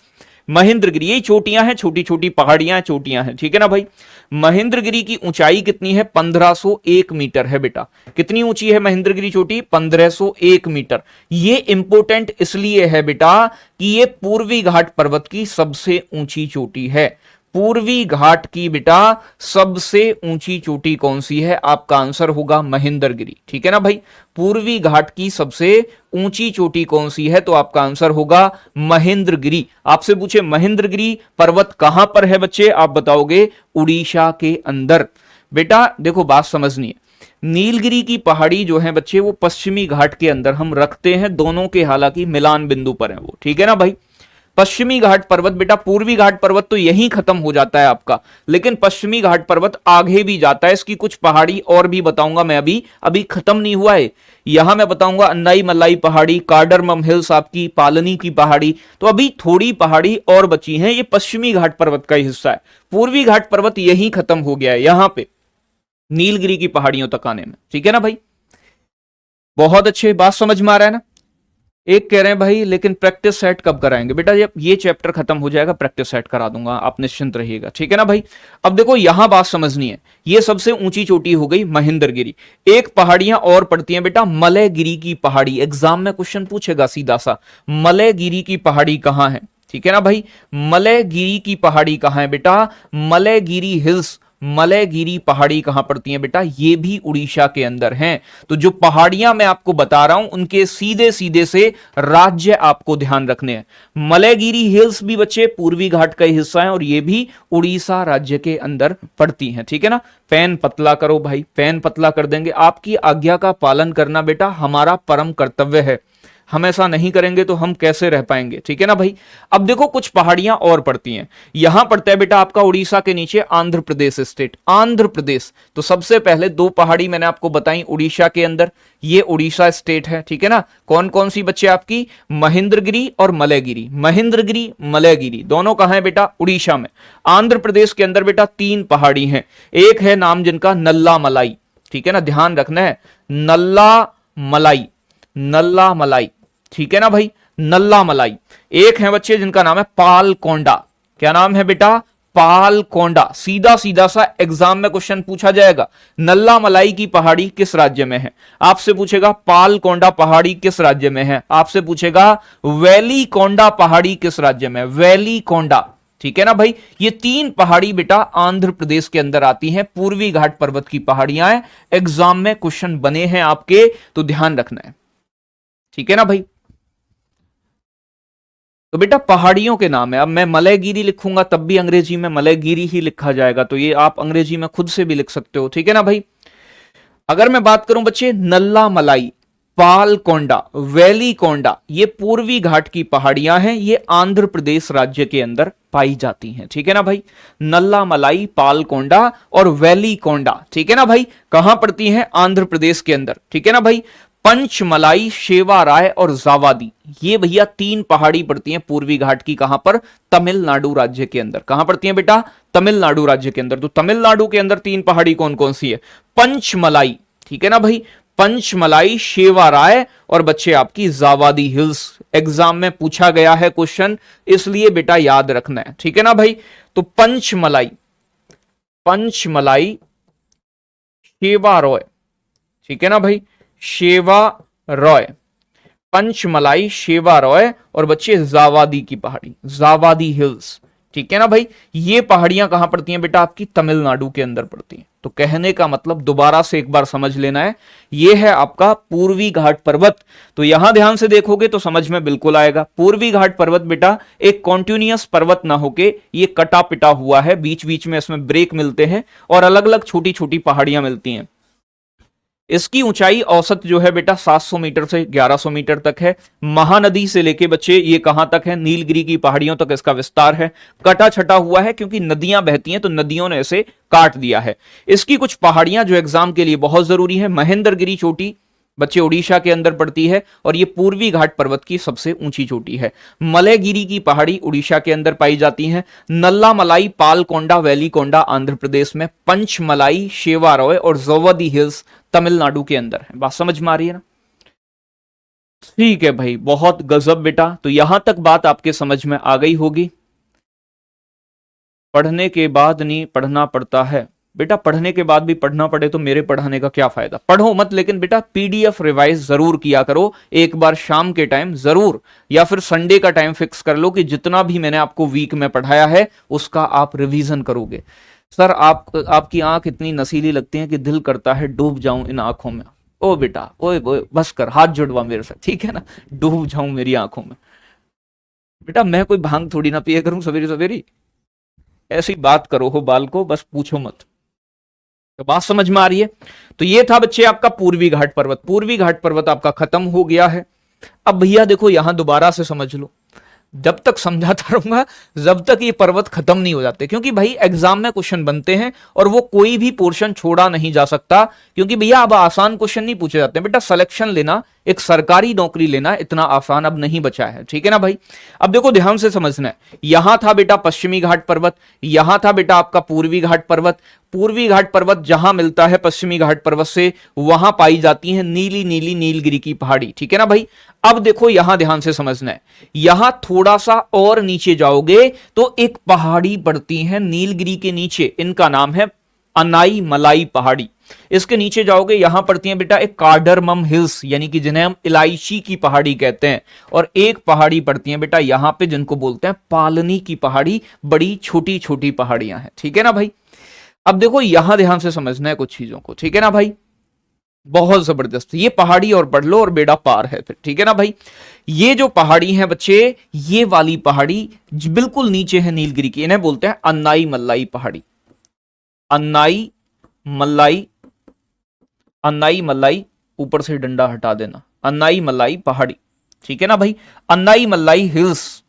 महेंद्रगिरी, ये चोटियां हैं, छोटी छोटी पहाड़ियां चोटियां हैं, ठीक है ना भाई। महेंद्रगिरी की ऊंचाई कितनी है? 1501 मीटर है बेटा। कितनी ऊंची है महेंद्रगिरी चोटी? 1501 मीटर। ये इंपोर्टेंट इसलिए है बेटा कि ये पूर्वी घाट पर्वत की सबसे ऊंची चोटी है। पूर्वी घाट की बेटा सबसे ऊंची चोटी कौन सी है? आपका आंसर होगा महेंद्रगिरी, ठीक है ना भाई। पूर्वी घाट की सबसे ऊंची चोटी कौन सी है? तो आपका आंसर होगा महेंद्रगिरी। आपसे पूछे महेंद्रगिरी पर्वत कहां पर है बच्चे, आप बताओगे उड़ीसा के अंदर। बेटा देखो बात समझनी है, नीलगिरी की पहाड़ी जो है बच्चे वो पश्चिमी घाट के अंदर हम रखते हैं, दोनों के हालांकि मिलान बिंदु पर है वो, ठीक है ना भाई। पश्चिमी घाट पर्वत बेटा, पूर्वी घाट पर्वत तो यहीं खत्म हो जाता है आपका, लेकिन पश्चिमी घाट पर्वत आगे भी जाता है। इसकी कुछ पहाड़ी और भी बताऊंगा मैं, अभी खत्म नहीं हुआ है। यहां मैं बताऊंगा अन्नाई मलाई पहाड़ी, कार्डरमम हिल्स, आपकी पालनी की पहाड़ी, तो अभी थोड़ी पहाड़ी और बची हैं। ये पश्चिमी घाट पर्वत का ही हिस्सा है। पूर्वी घाट पर्वत यहीं खत्म हो गया है, यहां पे नीलगिरी की पहाड़ियों तक आने में, ठीक है ना भाई। बहुत अच्छे, बात समझ में आ रहा है ना। एक कह रहे हैं भाई लेकिन प्रैक्टिस सेट कब कराएंगे? बेटा जब ये चैप्टर खत्म हो जाएगा प्रैक्टिस सेट करा दूंगा, आप निश्चिंत रहिएगा, ठीक है ना भाई। अब देखो यहां बात समझनी है, ये सबसे ऊंची चोटी हो गई महेंद्रगिरी। एक पहाड़ियां और पड़ती हैं बेटा, मलयगिरी की पहाड़ी। एग्जाम में क्वेश्चन पूछेगा सीधा सा, मलयगिरी की पहाड़ी कहां है, ठीक है ना भाई। मलयगिरी की पहाड़ी कहां है बेटा? मलयगिरी हिल्स, मलयगिरी पहाड़ी कहां पड़ती है बेटा? ये भी उड़ीसा के अंदर हैं। तो जो पहाड़ियां मैं आपको बता रहा हूं उनके सीधे सीधे से राज्य आपको ध्यान रखने हैं। मलयगिरी हिल्स भी बच्चे पूर्वी घाट का हिस्सा है और ये भी उड़ीसा राज्य के अंदर पड़ती हैं, ठीक है ना। पेन पतला करो भाई, पेन पतला कर देंगे। आपकी आज्ञा का पालन करना बेटा हमारा परम कर्तव्य है, हम ऐसा नहीं करेंगे तो हम कैसे रह पाएंगे, ठीक है ना भाई। अब देखो कुछ पहाड़ियां और पड़ती हैं। यहां पड़ता है बेटा आपका उड़ीसा के नीचे आंध्र प्रदेश स्टेट, आंध्र प्रदेश। तो सबसे पहले दो पहाड़ी मैंने आपको बताई उड़ीसा के अंदर, ये उड़ीसा स्टेट है, ठीक है ना। कौन कौन सी बच्चे आपकी? महेंद्रगिरी और मलयगिरी। महेंद्रगिरी मलयगिरी दोनों कहां है बेटा? उड़ीसा में। आंध्र प्रदेश के अंदर बेटा तीन पहाड़ी हैं, एक है नाम जिनका नल्ला मलाई, ठीक है ना, ध्यान रखना है, नल्ला मलाई, नल्ला मलाई, ठीक है ना भाई, नल्ला मलाई। एक है बच्चे जिनका नाम है पालकोंडा। क्या नाम है बेटा? पालकोंडा। सीधा सीधा सा एग्जाम में क्वेश्चन पूछा जाएगा, नल्ला मलाई की पहाड़ी किस राज्य में है? आपसे पूछेगा पालकोंडा पहाड़ी किस राज्य में है? आपसे पूछेगा वैली कोंडा पहाड़ी किस राज्य में? वैली कोंडा, ठीक है ना भाई। ये तीन पहाड़ी बेटा आंध्र प्रदेश के अंदर आती हैं, पूर्वी घाट पर्वत की पहाड़ियां हैं। एग्जाम में क्वेश्चन बने हैं आपके, तो ध्यान रखना है, ठीक है ना भाई। तो बेटा पहाड़ियों के नाम है। अब मैं मलयगिरी लिखूंगा तब भी अंग्रेजी में मलयगिरी ही लिखा जाएगा, तो ये आप अंग्रेजी में खुद से भी लिख सकते हो, ठीक है ना भाई। अगर मैं बात करूं बच्चे नल्ला मलाई, पालकोंडा, वैली कोंडा, ये पूर्वी घाट की पहाड़ियां हैं, ये आंध्र प्रदेश राज्य के अंदर पाई जाती हैं, ठीक है ना भाई। नल्ला मलाई, पालकोंडा और वैली कोंडा, ठीक है ना भाई, कहां पड़ती हैं? आंध्र प्रदेश के अंदर, ठीक है ना भाई। पंचमलाई, शेवाराय और जावादी, ये भैया तीन पहाड़ी पड़ती हैं पूर्वी घाट की, कहां पर? तमिलनाडु राज्य के अंदर। कहां पड़ती हैं बेटा? तमिलनाडु राज्य के अंदर। तो तमिलनाडु के अंदर तीन पहाड़ी कौन कौन सी है? पंचमलाई, ठीक है ना भाई, पंचमलाई, शेवाराय और बच्चे आपकी जावादी हिल्स। एग्जाम में पूछा गया है क्वेश्चन, इसलिए बेटा याद रखना है, ठीक है ना भाई। तो पंचमलाई, पंचमलाई, शेवारॉय, ठीक है ना भाई, शेवा रॉय, पंचमलाई, शेवा रॉय और बच्चे जावादी की पहाड़ी, जावादी हिल्स, ठीक है ना भाई। ये पहाड़ियां कहां पड़ती हैं बेटा? आपकी तमिलनाडु के अंदर पड़ती हैं। तो कहने का मतलब दोबारा से एक बार समझ लेना है, ये है आपका पूर्वी घाट पर्वत। तो यहां ध्यान से देखोगे तो समझ में बिल्कुल आएगा। पूर्वी घाट पर्वत बेटा एक कॉन्टिन्यूअस पर्वत ना होके ये कटा पिटा हुआ है, बीच बीच में इसमें ब्रेक मिलते हैं और अलग अलग छोटी छोटी पहाड़ियां मिलती हैं। इसकी ऊंचाई औसत जो है बेटा 700 मीटर से 1100 मीटर तक है। महानदी से लेके बच्चे ये कहां तक है? नीलगिरी की पहाड़ियों तक इसका विस्तार है। कटा छटा हुआ है क्योंकि नदियां बहती हैं तो नदियों ने इसे काट दिया है। इसकी कुछ पहाड़ियां जो एग्जाम के लिए बहुत जरूरी है, महेंद्रगिरी चोटी बच्चे उड़ीसा के अंदर पड़ती है और ये पूर्वी घाट पर्वत की सबसे ऊंची चोटी है। मलयगिरी की पहाड़ी उड़ीसा के अंदर पाई जाती है। नल्ला मलाई, पालकोंडा, वैली कोंडा आंध्र प्रदेश में, पंचमलाई, शेवारॉय और जावादी हिल्स तमिलनाडु के अंदर है। बात समझ में आ रही है ना? ठीक है भाई, बहुत गजब बेटा। तो यहां तक बात आपके समझ में आ गई होगी। पढ़ने के बाद नहीं पढ़ना पड़ता है। बेटा पढ़ने के बाद भी पढ़ना पड़े तो मेरे पढ़ाने का क्या फायदा, पढ़ो मत, लेकिन बेटा पीडीएफ रिवाइज जरूर किया करो एक बार शाम के टाइम जरूर, या फिर संडे का टाइम फिक्स कर लो कि जितना भी मैंने आपको वीक में पढ़ाया है उसका आप रिवीजन करोगे। सर आपकी आंख इतनी नसीली लगती है कि दिल करता है डूब जाऊं इन आंखों में। ओ बेटा ओए ओए बस कर, हाथ जुड़वा मेरे से, ठीक है ना, डूब जाऊं मेरी आंखों में। बेटा मैं कोई भांग थोड़ी ना पिए करूं सवेरे सवेरी, ऐसी बात करो हो बाल को, बस पूछो मत। तो बात समझ में आ रही है। तो ये था बच्चे आपका पूर्वी घाट पर्वत। पूर्वी घाट पर्वत आपका खत्म हो गया है। अब भैया देखो यहां दोबारा से समझ लो, जब तक समझाता रहूंगा जब तक ये पर्वत खत्म नहीं हो जाते, क्योंकि भाई एग्जाम में क्वेश्चन बनते हैं और वो कोई भी पोर्शन छोड़ा नहीं जा सकता, क्योंकि भैया अब आसान क्वेश्चन नहीं पूछे जाते। बेटा सिलेक्शन लेना, एक सरकारी नौकरी लेना इतना आसान अब नहीं बचा है, ठीक है ना भाई। अब देखो ध्यान से समझना है, यहां था बेटा पश्चिमी घाट पर्वत, यहां था बेटा आपका पूर्वी घाट पर्वत। पूर्वी घाट पर्वत जहां मिलता है पश्चिमी घाट पर्वत से, वहां पाई जाती है नीली नीली नीलगिरी की पहाड़ी, ठीक है ना भाई। अब देखो यहां ध्यान से समझना है, यहां थोड़ा सा और नीचे जाओगे तो एक पहाड़ी पड़ती है नीलगिरी के नीचे, इनका नाम है अनाई मलाई पहाड़ी। इसके नीचे जाओगे यहां पड़ती है बेटा एक कार्डरमम हिल्स, यानी कि जिन्हें हम इलायची की पहाड़ी कहते हैं, और एक पहाड़ी पड़ती है बेटा यहां पे जिनको बोलते हैं पालनी की पहाड़ी। बड़ी छोटी छोटी पहाड़ियां हैं, ठीक है ना भाई। अब देखो यहां ध्यान से समझना है कुछ चीजों को, ठीक है ना भाई, बहुत जबरदस्त। ये पहाड़ी और बढ़ लो और बेड़ा पार है फिर, ठीक है ना भाई। ये जो पहाड़ी है बच्चे, ये वाली पहाड़ी बिल्कुल नीचे है नीलगिरी की, इन्हें बोलते हैं अन्नाई मल्लाई पहाड़ी। अन्नाई मल्लाई, अन्नाई मल्लाई, ऊपर से डंडा हटा देना, अन्नाई मल्लाई पहाड़ी, ठीक है ना भाई। अन्नाई मल्लाई हिल्स,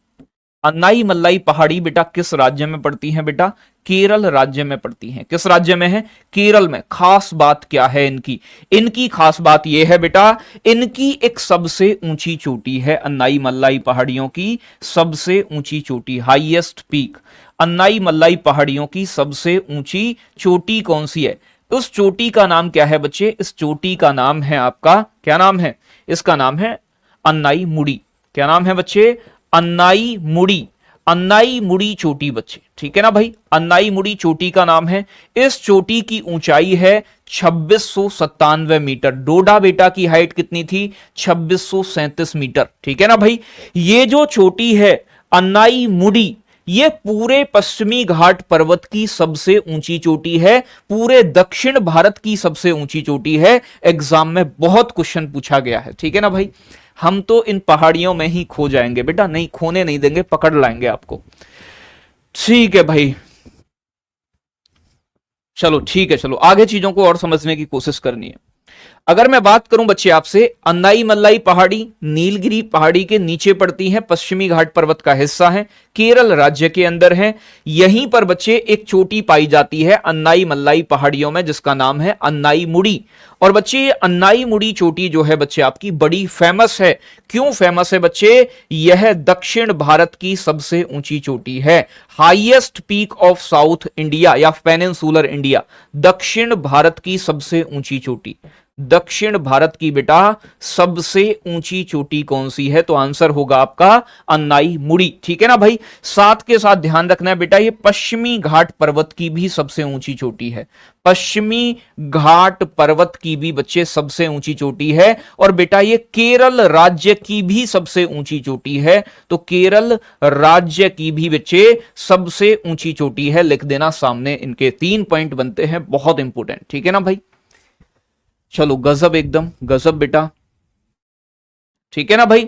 अन्नाई मल्लाई पहाड़ी बेटा किस राज्य में पड़ती है बेटा, केरल राज्य में पड़ती है। किस राज्य में है, केरल में। खास बात क्या है इनकी, इनकी खास बात यह है बेटा, इनकी एक सबसे ऊंची चोटी है, अन्नाई मल्लाई पहाड़ियों की सबसे ऊंची चोटी, हाईएस्ट पीक। अन्नाई मल्लाई पहाड़ियों की सबसे ऊंची चोटी कौन सी है, उस चोटी का नाम क्या है बच्चे, इस चोटी का नाम है आपका, क्या नाम है, इसका नाम है अन्नाई मुड़ी। क्या नाम है बच्चे, अन्नाई मुड़ी, अन्नाई मुड़ी चोटी बच्चे, ठीक है ना भाई। अन्नाई मुड़ी चोटी का नाम है। इस चोटी की ऊंचाई है 2697 मीटर। डोडा बेटा की हाइट कितनी थी, 2637 मीटर, ठीक है ना भाई। ये जो चोटी है अन्नाई मुड़ी, ये पूरे पश्चिमी घाट पर्वत की सबसे ऊंची चोटी है, पूरे दक्षिण भारत की सबसे ऊंची चोटी है। एग्जाम में बहुत क्वेश्चन पूछा गया है, ठीक है ना भाई। हम तो इन पहाड़ियों में ही खो जाएंगे बेटा, नहीं खोने नहीं देंगे, पकड़ लाएंगे आपको, ठीक है भाई। चलो ठीक है, चलो आगे चीजों को और समझने की कोशिश करनी है। अगर मैं बात करूं बच्चे आपसे, अन्नाई मल्लाई पहाड़ी नीलगिरी पहाड़ी के नीचे पड़ती है, पश्चिमी घाट पर्वत का हिस्सा है, केरल राज्य के अंदर है। यहीं पर बच्चे एक चोटी पाई जाती है अन्नाई मल्लाई पहाड़ियों में, जिसका नाम है अन्नाई मुड़ी। और बच्चे ये अन्नाई मुड़ी चोटी जो है बच्चे आपकी बड़ी फेमस है। क्यों फेमस है बच्चे, यह दक्षिण भारत की सबसे ऊंची चोटी है, highest peak of south India या पेनिनसुलर इंडिया, दक्षिण भारत की सबसे ऊंची चोटी। दक्षिण भारत की बेटा सबसे ऊंची चोटी कौन सी है, तो आंसर होगा आपका अन्नाई मुड़ी, ठीक है ना भाई। साथ के साथ ध्यान रखना है बेटा, ये पश्चिमी घाट पर्वत की भी सबसे ऊंची चोटी है, पश्चिमी घाट पर्वत की भी बच्चे सबसे ऊंची चोटी है। और बेटा ये केरल राज्य की भी सबसे ऊंची चोटी है, तो केरल राज्य की भी बच्चे सबसे ऊंची चोटी है, लिख देना सामने, इनके 3 पॉइंट बनते हैं, बहुत इंपॉर्टेंट, ठीक है ना भाई। चलो गजब, एकदम गजब बेटा, ठीक है ना भाई।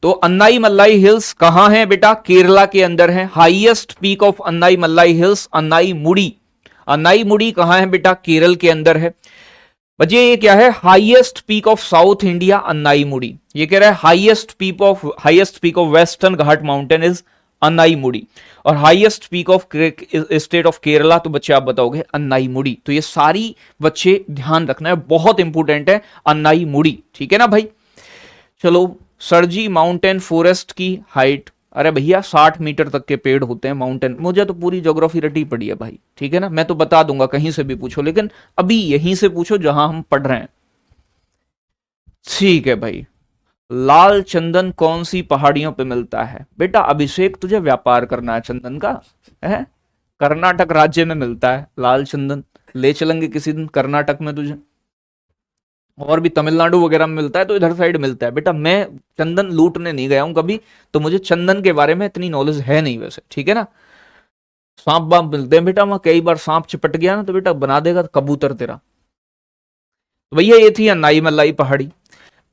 तो अन्नाई मल्लाई हिल्स कहां है बेटा, केरला के अंदर है। Highest peak of Anai Malai hills Anai Mudi, Anai मुड़ी कहां है बेटा, केरल के अंदर है। बच्चे ये क्या है, highest peak of south India Annai मुड़ी, ये कह रहा है highest peak of western Ghat mountain is Annai मुड़ी, और highest peak of state of Kerala, तो बच्चे आप बताओगे अन्नाई मुड़ी। तो ये सारी बच्चे ध्यान रखना है, बहुत इंपॉर्टेंट है अन्नाई मुड़ी, ठीक है ना भाई। चलो सरजी माउंटेन फॉरेस्ट की हाइट, अरे भैया 60 मीटर तक के पेड़ होते हैं माउंटेन, मुझे तो पूरी ज्योग्राफी रटी पड़ी है भाई, ठीक है ना, मैं तो बता दूंगा कहीं से भी पूछो, लेकिन अभी यहीं से पूछो जहां हम पढ़ रहे हैं, ठीक है भाई। लाल चंदन कौन सी पहाड़ियों पे मिलता है बेटा, अभिषेक तुझे व्यापार करना है चंदन का है, कर्नाटक राज्य में मिलता है लाल चंदन, ले चलेंगे किसी दिन कर्नाटक में तुझे। और भी तमिलनाडु वगैरह में मिलता है, तो इधर साइड मिलता है बेटा। मैं चंदन लूटने नहीं गया हूं कभी, तो मुझे चंदन के बारे में इतनी नॉलेज है नहीं वैसे, ठीक है ना। सांप बाप मिलते हैं बेटा वहां, कई बार सांप चिपट गया ना तो बेटा बना देगा कबूतर तेरा। तो भैया ये थी अन्नाई मल्लाई पहाड़ी।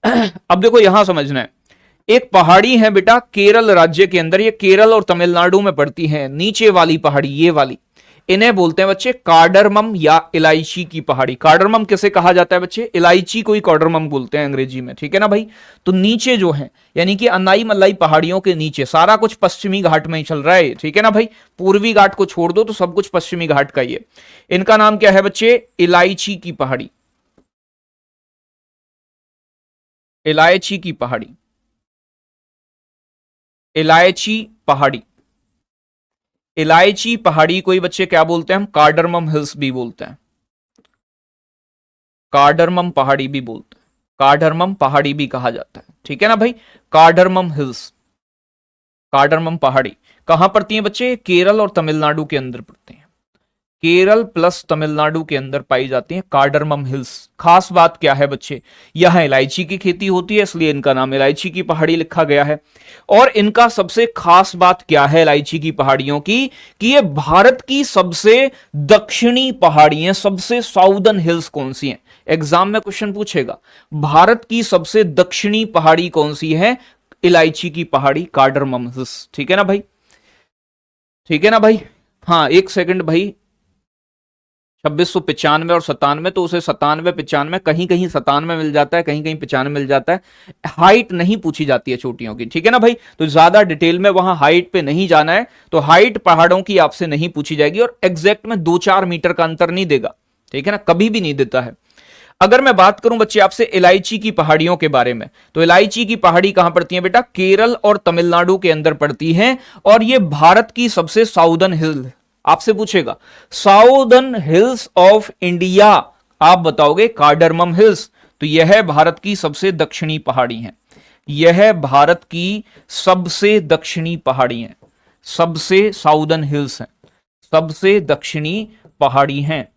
अब देखो यहां समझना है, एक पहाड़ी है बेटा केरल राज्य के अंदर, ये केरल और तमिलनाडु में पड़ती है, नीचे वाली पहाड़ी ये वाली, इन्हें बोलते हैं बच्चे कार्डरमम या इलायची की पहाड़ी। कार्डरमम किसे कहा जाता है बच्चे, इलायची को ही कार्डरमम बोलते हैं अंग्रेजी में, ठीक है ना भाई। तो नीचे जो है यानी कि अन्नाई मल्लाई पहाड़ियों के नीचे सारा कुछ पश्चिमी घाट में ही चल रहा है, ठीक है ना भाई। पूर्वी घाट को छोड़ दो तो सब कुछ पश्चिमी घाट का ही है। इनका नाम क्या है बच्चे, इलायची की पहाड़ी, इलायची की पहाड़ी, इलायची पहाड़ी। इलायची पहाड़ी को ही बच्चे क्या बोलते हैं हम, कार्डरमम हिल्स भी बोलते हैं, कार्डरमम पहाड़ी भी बोलते हैं, कार्डरमम पहाड़ी भी कहा जाता है, ठीक है ना भाई। कार्डरमम हिल्स, कार्डरमम पहाड़ी कहां पड़ती है बच्चे, केरल और तमिलनाडु के अंदर पड़ती है, केरल प्लस तमिलनाडु के अंदर पाई जाती है कार्डरमम हिल्स। खास बात क्या है बच्चे, यहां इलायची की खेती होती है, इसलिए इनका नाम इलायची की पहाड़ी लिखा गया है। और इनका सबसे खास बात क्या है इलायची की पहाड़ियों की, कि ये भारत की सबसे दक्षिणी पहाड़ी हैं। सबसे साउदर्न हिल्स कौन सी हैं, एग्जाम में क्वेश्चन पूछेगा, भारत की सबसे दक्षिणी पहाड़ी कौन सी है, इलायची की पहाड़ी कार्डरमम हिल्स, ठीक है ना भाई, ठीक है ना भाई। हाँ एक सेकंड भाई, 2695 और 97, तो उसे 97 95 कहीं कहीं 97 मिल जाता है, कहीं कहीं 95 मिल जाता है। हाइट नहीं पूछी जाती है चोटियों की, ठीक है ना भाई। तो ज्यादा डिटेल में वहां हाइट पे नहीं जाना है, तो हाइट पहाड़ों की आपसे नहीं पूछी जाएगी, और एग्जैक्ट में 2-4 मीटर का अंतर नहीं देगा, ठीक है ना, कभी भी नहीं देता है। अगर मैं बात करूं बच्चे आपसे इलायची की पहाड़ियों के बारे में, तो इलायची की पहाड़ी कहां पड़ती है बेटा, केरल और तमिलनाडु के अंदर पड़ती है, और ये भारत की सबसे साउदर्न हिल, आपसे पूछेगा साउदर्न हिल्स ऑफ इंडिया, आप बताओगे कार्डरमम हिल्स, तो यह भारत की सबसे दक्षिणी पहाड़ी है, यह भारत की सबसे दक्षिणी पहाड़ी है, सबसे साउदर्न हिल्स है, सबसे दक्षिणी पहाड़ी हैं।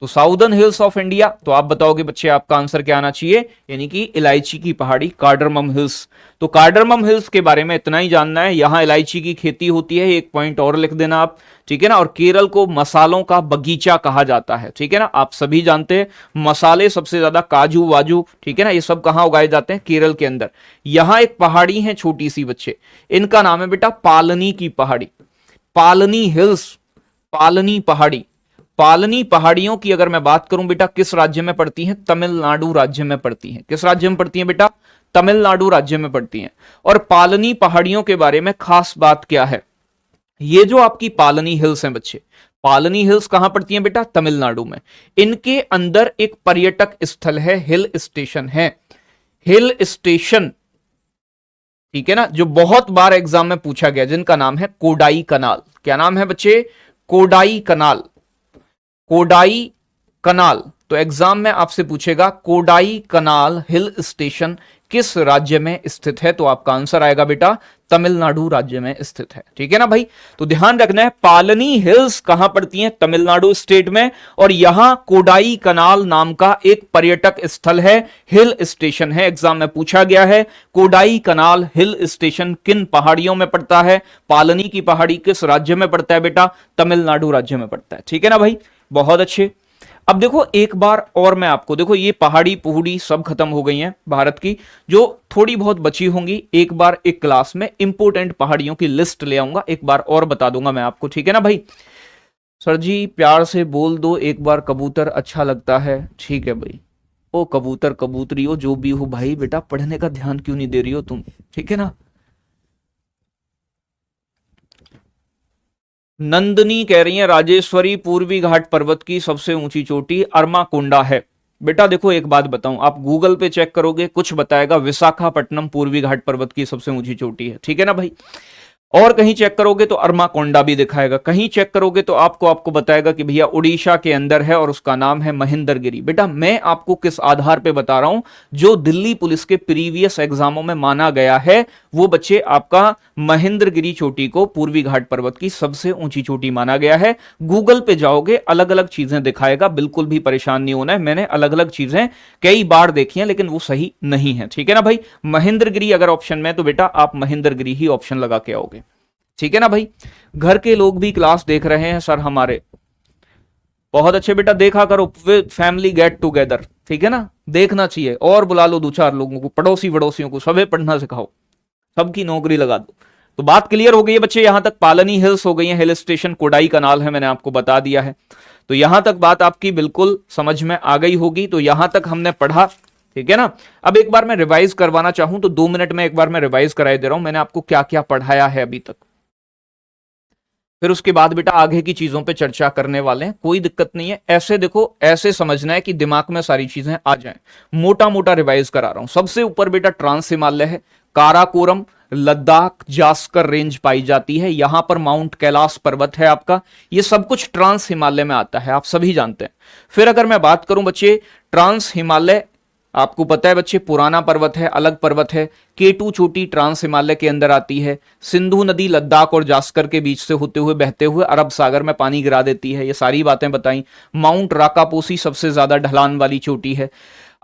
तो साउदर्न हिल्स ऑफ इंडिया, तो आप बताओगे बच्चे आपका आंसर क्या आना चाहिए, यानी कि इलायची की पहाड़ी कार्डरमम हिल्स। तो कार्डरमम हिल्स के बारे में इतना ही जानना है, यहां इलायची की खेती होती है, एक पॉइंट और लिख देना आप, ठीक है ना। और केरल को मसालों का बगीचा कहा जाता है, ठीक है ना, आप सभी जानते हैं मसाले सबसे ज्यादा काजू वाजू, ठीक है ना, ये सब कहां उगाए जाते हैं, केरल के अंदर। यहां एक पहाड़ी है छोटी सी बच्चे, इनका नाम है बेटा पालनी की पहाड़ी, पालनी हिल्स, पालनी पहाड़ी। पालनी पहाड़ियों की अगर मैं बात करूं बेटा किस राज्य में पड़ती हैं, तमिलनाडु राज्य में पड़ती हैं। किस राज्य में पड़ती हैं बेटा, तमिलनाडु राज्य में पड़ती हैं। और पालनी पहाड़ियों के बारे में खास बात क्या है, ये जो आपकी पालनी हिल्स हैं बच्चे, पालनी हिल्स कहां पड़ती हैं बेटा, तमिलनाडु में। इनके अंदर एक पर्यटक स्थल है, हिल स्टेशन है, हिल स्टेशन, ठीक है ना, जो बहुत बार एग्जाम में पूछा गया, जिनका नाम है कोडाई कनाल। क्या नाम है बच्चे, कोडाई कनाल, कोडाई कनाल। तो एग्जाम में आपसे पूछेगा कोडाई कनाल हिल स्टेशन किस राज्य में स्थित है, तो आपका आंसर आएगा बेटा तमिलनाडु राज्य में स्थित है, ठीक है ना भाई। तो ध्यान रखना है पालनी हिल्स कहां पड़ती हैं, तमिलनाडु स्टेट में, और यहां कोडाई कनाल नाम का एक पर्यटक स्थल है, हिल स्टेशन है। एग्जाम में पूछा गया है कोडाई कनाल हिल स्टेशन किन पहाड़ियों में पड़ता है, पालनी की पहाड़ी किस राज्य में पड़ता है बेटा, तमिलनाडु राज्य में पड़ता है, ठीक है ना भाई, बहुत अच्छे। अब देखो एक बार और मैं आपको, देखो ये पहाड़ी पुहड़ी सब खत्म हो गई हैं भारत की, जो थोड़ी बहुत बची होंगी एक बार एक क्लास में इंपोर्टेंट पहाड़ियों की लिस्ट ले आऊंगा, एक बार और बता दूंगा मैं आपको, ठीक है ना भाई। सर जी प्यार से बोल दो एक बार कबूतर अच्छा लगता है, ठीक है भाई। ओ कबूतर कबूतरी हो जो भी हो भाई, बेटा पढ़ने का ध्यान क्यों नहीं दे रही हो तुम, ठीक है ना। नंदनी कह रही है राजेश्वरी पूर्वी घाट पर्वत की सबसे ऊंची चोटी अरमाकोंडा है। बेटा देखो एक बात बताऊं, आप गूगल पे चेक करोगे कुछ बताएगा विशाखापट्टनम पूर्वी घाट पर्वत की सबसे ऊंची चोटी है, ठीक है ना भाई। और कहीं चेक करोगे तो अरमाकोंडा भी दिखाएगा, कहीं चेक करोगे तो आपको बताएगा कि भैया उड़ीसा के अंदर है और उसका नाम है महेंद्रगिरी। बेटा मैं आपको किस आधार पे बता रहा हूं, जो दिल्ली पुलिस के प्रीवियस एग्जामों में माना गया है वो बच्चे आपका महेंद्रगिरी चोटी को पूर्वी घाट पर्वत की सबसे ऊंची चोटी माना गया है। गूगल पे जाओगे अलग अलग चीजें दिखाएगा, बिल्कुल भी परेशान नहीं होना है। मैंने अलग अलग चीजें कई बार देखी हैं लेकिन वो सही नहीं है, ठीक है ना भाई। महेंद्रगिरी अगर ऑप्शन में है तो बेटा आप महेंद्रगिरी ही ऑप्शन लगा के आओगे, ठीक है ना भाई। घर के लोग भी क्लास देख रहे हैं सर हमारे, बहुत अच्छे बेटा, देखा करो, फैमिली गेट टुगेदर, ठीक है ना, देखना चाहिए। और बुला लो दो चार लोगों को, पड़ोसी वड़ोसियों को, सबे पढ़ना सिखाओ, सबकी नौकरी लगा दो। तो बात क्लियर हो गई है बच्चे, यहां तक पालनी हिल्स हो गई है, हिल स्टेशन कोडाई कनाल है, मैंने आपको बता दिया है। तो यहां तक बात आपकी बिल्कुल समझ में आ गई होगी। तो यहां तक हमने पढ़ा, ठीक है ना। अब एक बार मैं रिवाइज करवाना चाहूं तो 2 मिनट में एक बार मैं रिवाइज कराई दे रहा हूं, मैंने आपको क्या क्या पढ़ाया है अभी तक। फिर उसके बाद बेटा आगे की चीजों पे चर्चा करने वाले हैं, कोई दिक्कत नहीं है। ऐसे देखो, ऐसे समझना है कि दिमाग में सारी चीजें आ जाएं। मोटा मोटा रिवाइज करा रहा हूं। सबसे ऊपर बेटा ट्रांस हिमालय है, काराकोरम, लद्दाख, जास्कर रेंज पाई जाती है। यहां पर माउंट कैलाश पर्वत है आपका, ये सब कुछ ट्रांस हिमालय में आता है, आप सभी जानते हैं। फिर अगर मैं बात करूं बच्चे, ट्रांस हिमालय आपको पता है बच्चे पुराना पर्वत है, अलग पर्वत है। केटू चोटी ट्रांस हिमालय के अंदर आती है। सिंधु नदी लद्दाख और जास्कर के बीच से होते हुए बहते हुए अरब सागर में पानी गिरा देती है। ये सारी बातें बताई। माउंट राकापोसी सबसे ज्यादा ढलान वाली चोटी है।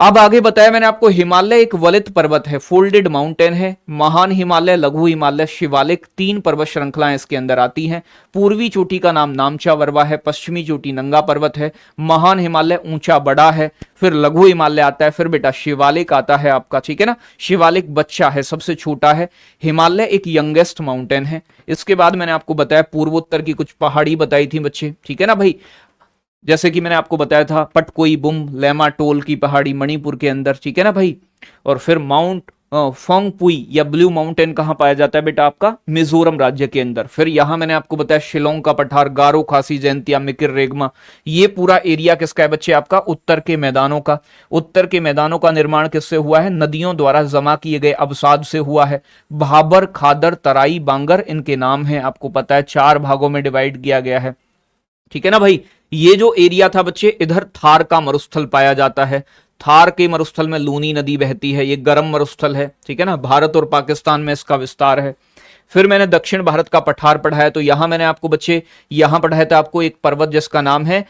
अब आगे बताया मैंने आपको, हिमालय एक वलित पर्वत है, फोल्डेड माउंटेन है। महान हिमालय, लघु हिमालय, शिवालिक, 3 पर्वत श्रृंखलाएं इसके अंदर आती हैं। पूर्वी चोटी का नाम नामचा वर्वा है, पश्चिमी चोटी नंगा पर्वत है। महान हिमालय ऊंचा बड़ा है, फिर लघु हिमालय आता है, फिर बेटा शिवालिक आता है आपका, ठीक है ना। शिवालिक बच्चा है, सबसे छोटा है। हिमालय एक यंगेस्ट माउंटेन है। इसके बाद मैंने आपको बताया पूर्वोत्तर की कुछ पहाड़ी बताई थी बच्चे, ठीक है ना भाई। जैसे कि मैंने आपको बताया था पटकोई बुम लेमा टोल की पहाड़ी मणिपुर के अंदर, ठीक है ना भाई। और फिर माउंट फोंगपुई या ब्लू माउंटेन कहां पाया जाता है बेटा, आपका मिजोरम राज्य के अंदर। फिर यहां मैंने आपको बताया शिलोंग का पठार, गारो खासी जयंतिया, मिकिर रेगमा। ये पूरा एरिया किसका है बच्चे, आपका उत्तर के मैदानों का। उत्तर के मैदानों का निर्माण किससे हुआ है, नदियों द्वारा जमा किए गए अवसाद से हुआ है। भाबर, खादर, तराई, बांगर इनके नाम है, आपको पता है 4 भागों में डिवाइड किया गया है, ठीक है ना भाई। ये जो एरिया था बच्चे, इधर थार का मरुस्थल पाया जाता है। थार के मरुस्थल में लूनी नदी बहती है, ये गर्म मरुस्थल है, ठीक है ना। भारत और पाकिस्तान में इसका विस्तार है। फिर मैंने दक्षिण भारत का पठार पढ़ाया, तो यहां मैंने आपको बच्चे यहां पढ़ाया था आपको एक पर्वत जिसका नाम है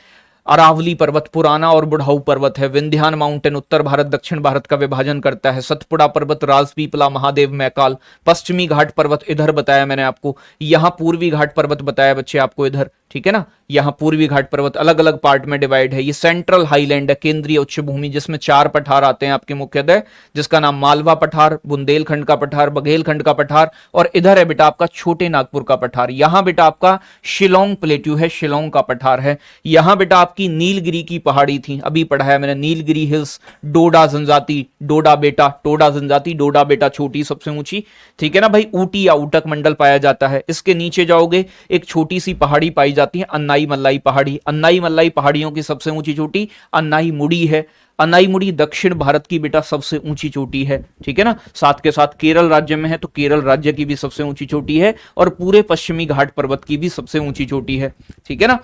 अरावली पर्वत, पुराना और बुढ़ाऊ पर्वत है। विंध्यान माउंटेन उत्तर भारत दक्षिण भारत का विभाजन करता है। सतपुड़ा पर्वत, राजपीपला, महादेव, मैकाल। पश्चिमी घाट पर्वत इधर बताया मैंने आपको। यहां पूर्वी घाट पर्वत बताया बच्चे आपको इधर, ठीक है ना। यहां पूर्वी घाट पर्वत अलग अलग पार्ट में डिवाइड है। ये सेंट्रल हाईलैंड है, केंद्रीय उच्च भूमि, जिसमें 4 पठार आते हैं आपके मुख्यतः, जिसका नाम मालवा पठार, बुंदेलखंड का पठार, बघेलखंड का पठार, और इधर है बेटा आपका छोटे नागपुर का पठार। यहां बेटा आपका शिलोंग प्लेट्यू है, शिलोंग का पठार है। यहां बेटा आपकी नीलगिरी की पहाड़ी थी, अभी पढ़ाया मैंने, नीलगिरी हिल्स। डोडा जनजाति, डोडा बेटा, टोडा जनजाति, डोडा बेटा छोटी सबसे ऊंची, ठीक है ना भाई। ऊटी या ऊटक मंडल पाया जाता है। इसके नीचे जाओगे एक छोटी सी पहाड़ी पाई जाती है, अन्नाई मल्लाई पहाड़ी। अन्नाई मल्लाई पहाड़ियों की सबसे ऊंची चोटी अन्नाई मुड़ी है। अन्नाई मुड़ी दक्षिण भारत की बेटा सबसे ऊंची चोटी है, ठीक है ना। साथ के साथ केरल राज्य में है, तो केरल राज्य की भी सबसे ऊंची चोटी है, और पूरे पश्चिमी घाट पर्वत की भी सबसे ऊंची चोटी है, ठीक है ना।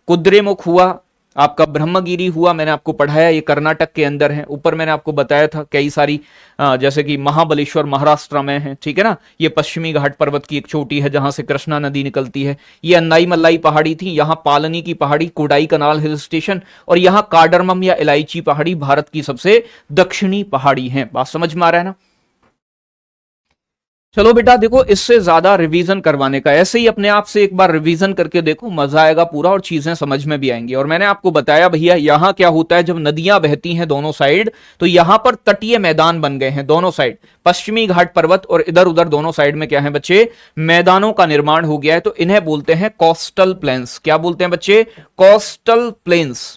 कुद्रेमुख हुआ आपका, ब्रह्मगिरी हुआ, मैंने आपको पढ़ाया, ये कर्नाटक के अंदर है। ऊपर मैंने आपको बताया था कई सारी, जैसे कि महाबलेश्वर महाराष्ट्र में है, ठीक है ना। ये पश्चिमी घाट पर्वत की एक चोटी है जहां से कृष्णा नदी निकलती है। ये अन्नाई मल्लाई पहाड़ी थी, यहां पालनी की पहाड़ी, कोडाई कनाल हिल स्टेशन, और यहां कार्डरमम या इलायची पहाड़ी भारत की सबसे दक्षिणी पहाड़ी है। बात समझ में आ रहा है ना। चलो बेटा देखो, इससे ज्यादा रिवीजन करवाने का, ऐसे ही अपने आप से एक बार रिवीजन करके देखो, मजा आएगा पूरा और चीजें समझ में भी आएंगी। और मैंने आपको बताया भैया यहां क्या होता है, जब नदियां बहती हैं दोनों साइड, तो यहां पर तटीय मैदान बन गए हैं दोनों साइड। पश्चिमी घाट पर्वत और इधर उधर दोनों साइड में क्या है बच्चे, मैदानों का निर्माण हो गया है। तो इन्हें बोलते हैं कोस्टल प्लेन्स। क्या बोलते हैं बच्चे, coastal planes.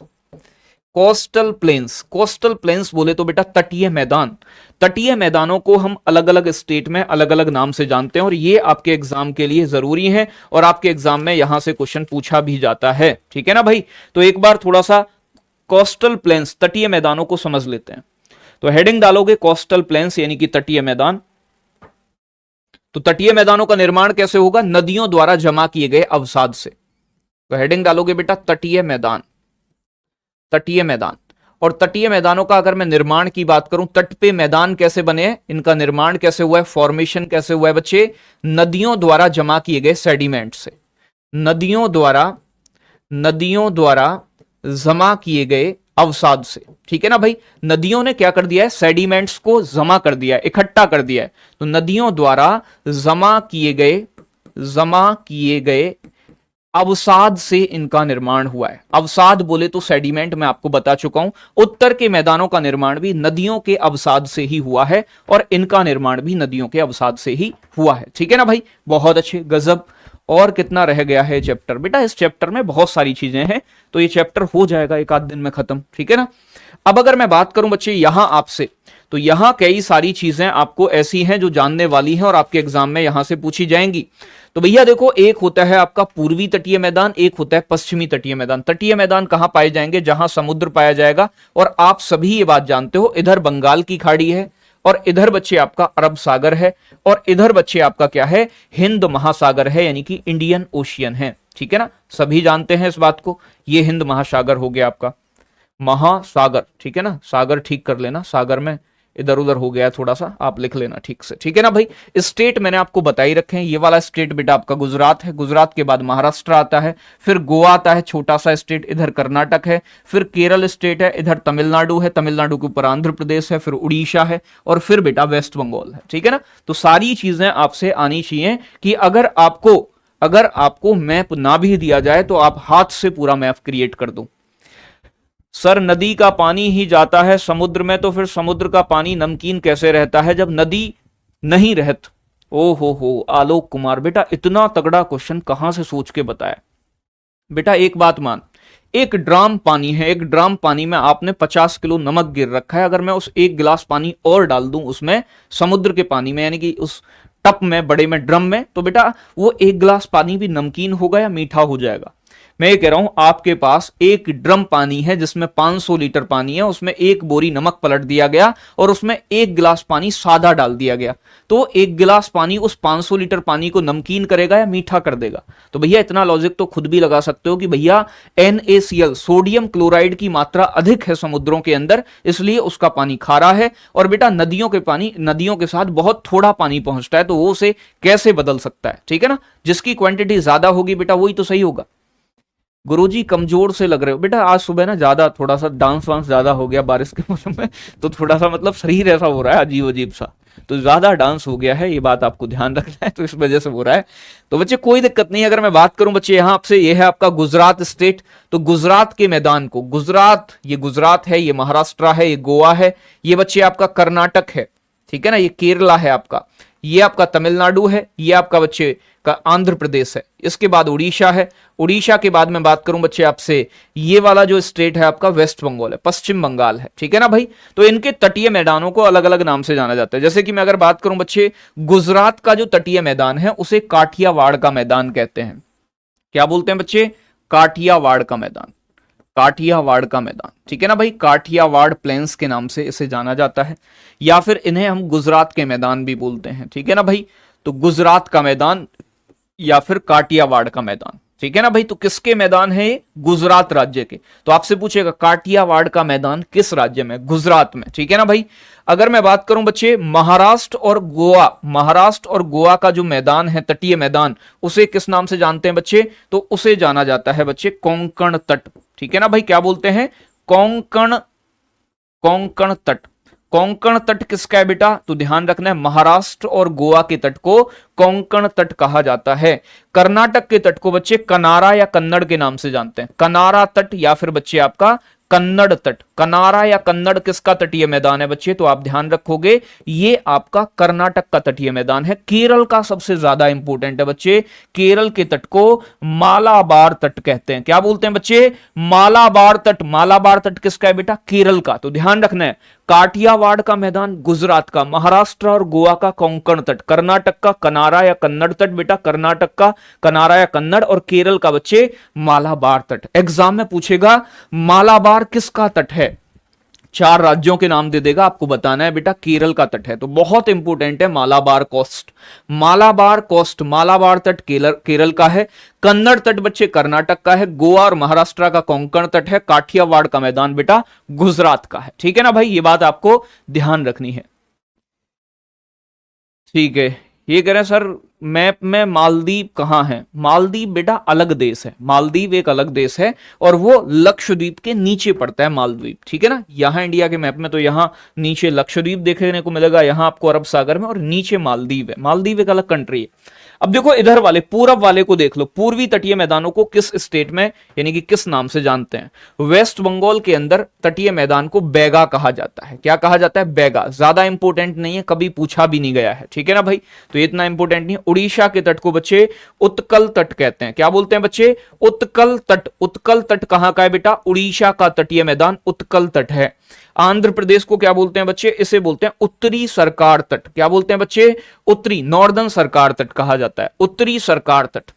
Coastal planes, coastal planes बोले तो बेटा तटीय मैदान। तटीय मैदानों को हम अलग अलग स्टेट में अलग अलग नाम से जानते हैं, और ये आपके एग्जाम के लिए जरूरी है, और आपके एग्जाम में यहां से क्वेश्चन पूछा भी जाता है, ठीक है ना भाई। तो एक बार थोड़ा सा कोस्टल प्लेन्स, तटीय मैदानों को समझ लेते हैं। तो हेडिंग डालोगे कोस्टल प्लेन्स यानी कि तटीय मैदान। तो तटीय मैदानों का निर्माण कैसे होगा? नदियों द्वारा जमा किए गए अवसाद से। तो हेडिंग डालोगे बेटा तटीय मैदान, तटीय मैदान। और तटीय मैदानों का अगर मैं निर्माण की बात करूं, तट पे मैदान कैसे बने हैं, इनका निर्माण कैसे हुआ है, फॉर्मेशन कैसे हुआ है बच्चे? नदियों द्वारा जमा किए गए सेडिमेंट से, नदियों द्वारा जमा किए गए अवसाद से। ठीक है ना भाई, नदियों ने क्या कर दिया है? सेडिमेंट्स को जमा कर दिया है, इकट्ठा कर दिया है। तो नदियों द्वारा जमा किए गए अवसाद से इनका निर्माण हुआ है। अवसाद बोले तो सेडिमेंट मैं आपको बता चुका हूं। उत्तर के मैदानों का निर्माण भी नदियों के अवसाद से ही हुआ है और इनका निर्माण भी नदियों के अवसाद से ही हुआ है। ठीक है ना भाई, बहुत अच्छे, गजब। और कितना रह गया है चैप्टर? बेटा इस चैप्टर में बहुत सारी चीजें हैं, तो ये चैप्टर हो जाएगा एक आध दिन में खत्म। ठीक है ना। अब अगर मैं बात करूं बच्चे यहां आपसे, तो यहां कई सारी चीजें आपको ऐसी हैं जो जानने वाली हैं और आपके एग्जाम में यहां से पूछी जाएंगी। तो भैया देखो, एक होता है आपका पूर्वी तटीय मैदान, एक होता है पश्चिमी तटीय मैदान। तटीय मैदान कहां पाए जाएंगे? जहां समुद्र पाया जाएगा। और आप सभी ये बात जानते हो, इधर बंगाल की खाड़ी है और इधर बच्चे आपका अरब सागर है और इधर बच्चे आपका क्या है? हिंद महासागर है, यानी कि इंडियन ओशियन है। ठीक है ना, सभी जानते हैं इस बात को। ये हिंद महासागर हो गया आपका, महासागर। ठीक है ना, सागर ठीक कर लेना, सागर में इधर उधर हो गया थोड़ा सा, आप लिख लेना ठीक से। ठीक है ना भाई, स्टेट मैंने आपको बता ही रखे हैं। ये वाला स्टेट बेटा आपका गुजरात है, गुजरात के बाद महाराष्ट्र आता है, फिर गोवा आता है, छोटा सा स्टेट, इधर कर्नाटक है, फिर केरल स्टेट है, इधर तमिलनाडु है, तमिलनाडु के ऊपर आंध्र प्रदेश है, फिर उड़ीसा है और फिर बेटा वेस्ट बंगाल है। ठीक है ना, तो सारी चीजें आपसे आनी चाहिए कि अगर आपको मैप ना भी दिया जाए तो आप हाथ से पूरा मैप क्रिएट कर दो। सर नदी का पानी ही जाता है समुद्र में, तो फिर समुद्र का पानी नमकीन कैसे रहता है जब नदी नहीं रहत? ओ हो आलोक कुमार, बेटा इतना तगड़ा क्वेश्चन कहां से सोच के बताया? बेटा एक बात मान, एक ड्राम पानी है, एक ड्राम पानी में आपने 50 किलो नमक गिर रखा है। अगर मैं उस एक गिलास पानी और डाल दूं उसमें, समुद्र के पानी में, यानी कि उस टप में, बड़े में, ड्रम में, तो बेटा वो एक गिलास पानी भी नमकीन होगा या मीठा हो जाएगा? मैं ये कह रहा हूं, आपके पास एक ड्रम पानी है जिसमें 500 लीटर पानी है, उसमें एक बोरी नमक पलट दिया गया और उसमें एक गिलास पानी सादा डाल दिया गया, तो एक गिलास पानी उस 500 लीटर पानी को नमकीन करेगा या मीठा कर देगा? तो भैया इतना लॉजिक तो खुद भी लगा सकते हो कि भैया NaCl, सोडियम क्लोराइड की मात्रा अधिक है समुद्रों के अंदर, इसलिए उसका पानी खारा है। और बेटा नदियों के साथ बहुत थोड़ा पानी पहुंचता है, तो वो उसे कैसे बदल सकता है? ठीक है ना, जिसकी क्वांटिटी ज्यादा होगी बेटा वही तो सही होगा। गुरुजी कमजोर से लग रहे हो बेटा, आज सुबह ना ज्यादा थोड़ा सा डांस वांस ज्यादा हो गया बारिश के मौसम में, तो थोड़ा सा मतलब शरीर ऐसा हो रहा है अजीब अजीब सा, तो ज्यादा डांस हो गया है, ये बात आपको ध्यान रखना है, तो इस वजह से हो रहा है। तो बच्चे कोई दिक्कत नहीं। अगर मैं बात करूं बच्चे यहां आपसे, ये है आपका गुजरात स्टेट, तो गुजरात के मैदान को, ये गुजरात है, ये महाराष्ट्र है, ये गोवा है, ये बच्चे आपका कर्नाटक है। ठीक है ना, ये केरला है आपका, ये आपका तमिलनाडु है, ये आपका बच्चे का आंध्र प्रदेश है, इसके बाद उड़ीसा है, उड़ीसा के बाद मैं बात करूं बच्चे आपसे, ये वाला जो स्टेट है आपका वेस्ट बंगाल है, पश्चिम बंगाल है। ठीक है ना भाई, तो इनके तटीय मैदानों को अलग अलग नाम से जाना जाता है। जैसे कि मैं अगर बात करूं बच्चे, गुजरात का जो तटीय मैदान है उसे काठियावाड़ का मैदान कहते हैं। क्या बोलते हैं बच्चे? काठियावाड़ का मैदान, काठियावाड़ का मैदान। ठीक है ना भाई, काठियावाड़ प्लेन्स के नाम से इसे जाना जाता है, या फिर इन्हें हम गुजरात के मैदान भी बोलते हैं। ठीक है ना भाई, तो गुजरात का मैदान या फिर काठियावाड़ का मैदान। ठीक है ना भाई, तो किसके मैदान है ये? गुजरात राज्य के। तो आपसे पूछेगा काठियावाड़ का मैदान किस राज्य में? गुजरात में। ठीक है ना भाई, अगर मैं बात करूं बच्चे महाराष्ट्र और गोवा का जो मैदान है, तटीय मैदान, उसे किस नाम से जानते हैं बच्चे? तो उसे जाना जाता है बच्चे कोंकण तट। ठीक है ना भाई, क्या बोलते हैं? कोंकण तट। कोंकण तट किसका है बेटा? तो ध्यान रखना है, महाराष्ट्र और गोवा के तट को कोंकण तट कहा जाता है। कर्नाटक के तट को बच्चे कनारा या कन्नड़ के नाम से जानते हैं, कनारा तट या फिर बच्चे आपका कन्नड़ तट। कनारा या कन्नड़ किसका तटीय मैदान है बच्चे? तो आप ध्यान रखोगे ये आपका कर्नाटक का तटीय मैदान है। केरल का सबसे ज्यादा इंपॉर्टेंट है बच्चे, केरल के तट को मालाबार तट कहते हैं। क्या बोलते हैं बच्चे? मालाबार तट। मालाबार तट किसका है बेटा? केरल का। तो ध्यान रखना है, काठियावाड़ का मैदान गुजरात का, महाराष्ट्र और गोवा का कोंकण तट, कर्नाटक का कनारा या कन्नड़ तट बेटा, कर्नाटक का कनारा या कन्नड़, और केरल का बच्चे मालाबार तट। एग्जाम में पूछेगा मालाबार किसका तट है? 4 राज्यों के नाम दे देगा, आपको बताना है बेटा केरल का तट है, तो बहुत इंपॉर्टेंट है मालाबार कोस्ट। मालाबार कोस्ट, मालाबार तट केरल का है। कन्नड़ तट बच्चे कर्नाटक का है। गोवा और महाराष्ट्र का कोंकण तट है। काठियावाड़ का मैदान बेटा गुजरात का है। ठीक है ना भाई, ये बात आपको ध्यान रखनी है। ठीक है, ये कह रहे हैं सर मैप में मालदीव कहाँ है? मालदीव बेटा अलग देश है, मालदीव एक अलग देश है और वो लक्षद्वीप के नीचे पड़ता है मालदीव। ठीक है ना, यहां इंडिया के मैप में तो यहां नीचे लक्षद्वीप देखने को मिलेगा, यहां आपको अरब सागर में, और नीचे मालदीव है। मालदीव एक अलग कंट्री है। अब देखो इधर वाले पूरब वाले को देख लो, पूर्वी तटीय मैदानों को किस स्टेट में यानी कि किस नाम से जानते हैं? वेस्ट बंगाल के अंदर तटीय मैदान को बैगा कहा जाता है। क्या कहा जाता है? बैगा। ज्यादा इंपोर्टेंट नहीं है, कभी पूछा भी नहीं गया है। ठीक है ना भाई, तो ये इतना इंपोर्टेंट नहीं है। उड़ीसा के तट को बच्चे उत्कल तट कहते हैं। क्या बोलते हैं बच्चे? उत्कल तट। उत्कल तट कहां का है बेटा? उड़ीसा का तटीय मैदान उत्कल तट है। आंध्र प्रदेश को क्या बोलते हैं बच्चे? इसे बोलते हैं उत्तरी सरकार तट। क्या बोलते हैं बच्चे? उत्तरी, नॉर्दर्न सरकार तट कहा जाता है, उत्तरी सरकार तट।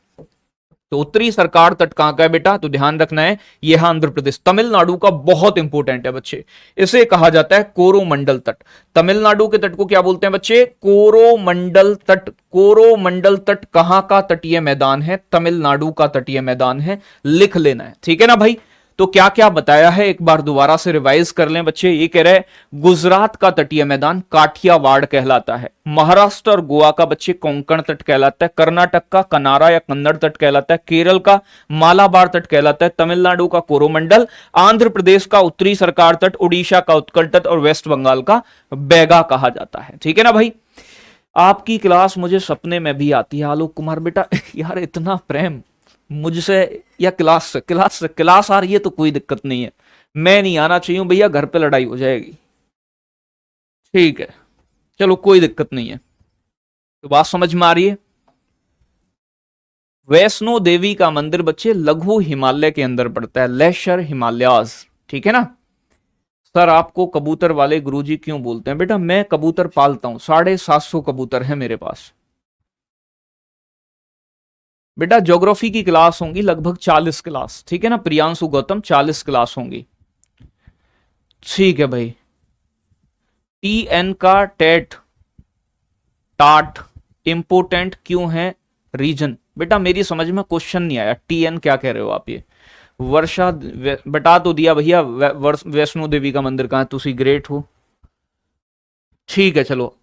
तो उत्तरी सरकार तट कहां का है बेटा? तो ध्यान रखना है, यह आंध्र प्रदेश। तमिलनाडु का बहुत इंपॉर्टेंट है बच्चे, इसे कहा जाता है कोरोमंडल तट। तमिलनाडु के तट को क्या बोलते हैं बच्चे? कोरोमंडल तट। कोरोमंडल तट कहां का तटीय मैदान है? तमिलनाडु का तटीय मैदान है, लिख लेना है। ठीक है ना भाई, तो क्या क्या बताया है एक बार दोबारा से रिवाइज कर लें बच्चे। ये कह रहे हैं गुजरात का तटीय मैदान काठियावाड़ कहलाता है। महाराष्ट्र और गोवा का बच्चे कोंकण तट कहलाता है। कर्नाटक का कनारा या कन्नड़ तट कहलाता है। केरल का मालाबार तट कहलाता है। तमिलनाडु का कोरोमंडल। आंध्र प्रदेश का उत्तरी सरकार तट। उड़ीसा का उत्कल तट और वेस्ट बंगाल का बैगा कहा जाता है। ठीक है ना भाई, आपकी क्लास मुझे सपने में भी आती है आलोक कुमार बेटा। यार इतना प्रेम मुझसे या क्लास से? क्लास आ रही है तो कोई दिक्कत नहीं है, मैं नहीं आना चाहिए भैया, घर पे लड़ाई हो जाएगी। ठीक है, चलो कोई दिक्कत नहीं है। तो बात समझ में आ रही है? वैष्णो देवी का मंदिर बच्चे लघु हिमालय के अंदर पड़ता है, लेशर हिमालयाज। ठीक है ना। सर आपको कबूतर वाले गुरुजी क्यों बोलते हैं? बेटा मैं कबूतर पालता हूं, 750 कबूतर है मेरे पास। बेटा ज्योग्राफी की क्लास होंगी लगभग 40 क्लास। ठीक है ना प्रियांशु गौतम, 40 क्लास होंगी। ठीक है भाई, टीएन का टेट टाट इंपोर्टेंट क्यों है? रीजन। बेटा मेरी समझ में क्वेश्चन नहीं आया, टीएन क्या कह रहे हो आप? ये वर्षा बता तो दिया भैया, वैष्णो देवी का मंदिर कहां है, तुसी ग्रेट हो। ठीक है चलो,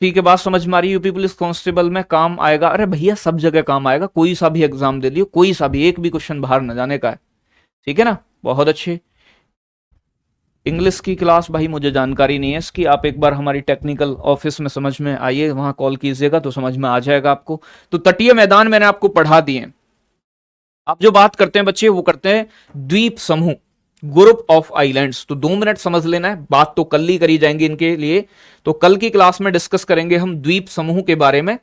ठीक है बात समझ में आ रही है। यूपी पुलिस कांस्टेबल में काम आएगा? अरे भैया सब जगह काम आएगा, कोई सा भी एग्जाम दे लियो, कोई सा भी, एक भी क्वेश्चन बाहर न जाने का है। ठीक है ना, बहुत अच्छे। इंग्लिश की क्लास भाई मुझे जानकारी नहीं है इसकी, आप एक बार हमारी टेक्निकल ऑफिस में समझ में आइए, वहां कॉल कीजिएगा तो समझ में आ जाएगा आपको। तो तटीय मैदान मैंने आपको पढ़ा दिए। आप जो बात करते हैं बच्चे वो करते हैं द्वीप समूह, ग्रुप ऑफ आइलैंड्स। तो 2 मिनट समझ लेना है, बात तो कल ही करी जाएंगी इनके लिए, तो कल की क्लास में डिस्कस करेंगे हम द्वीप समूह के बारे में।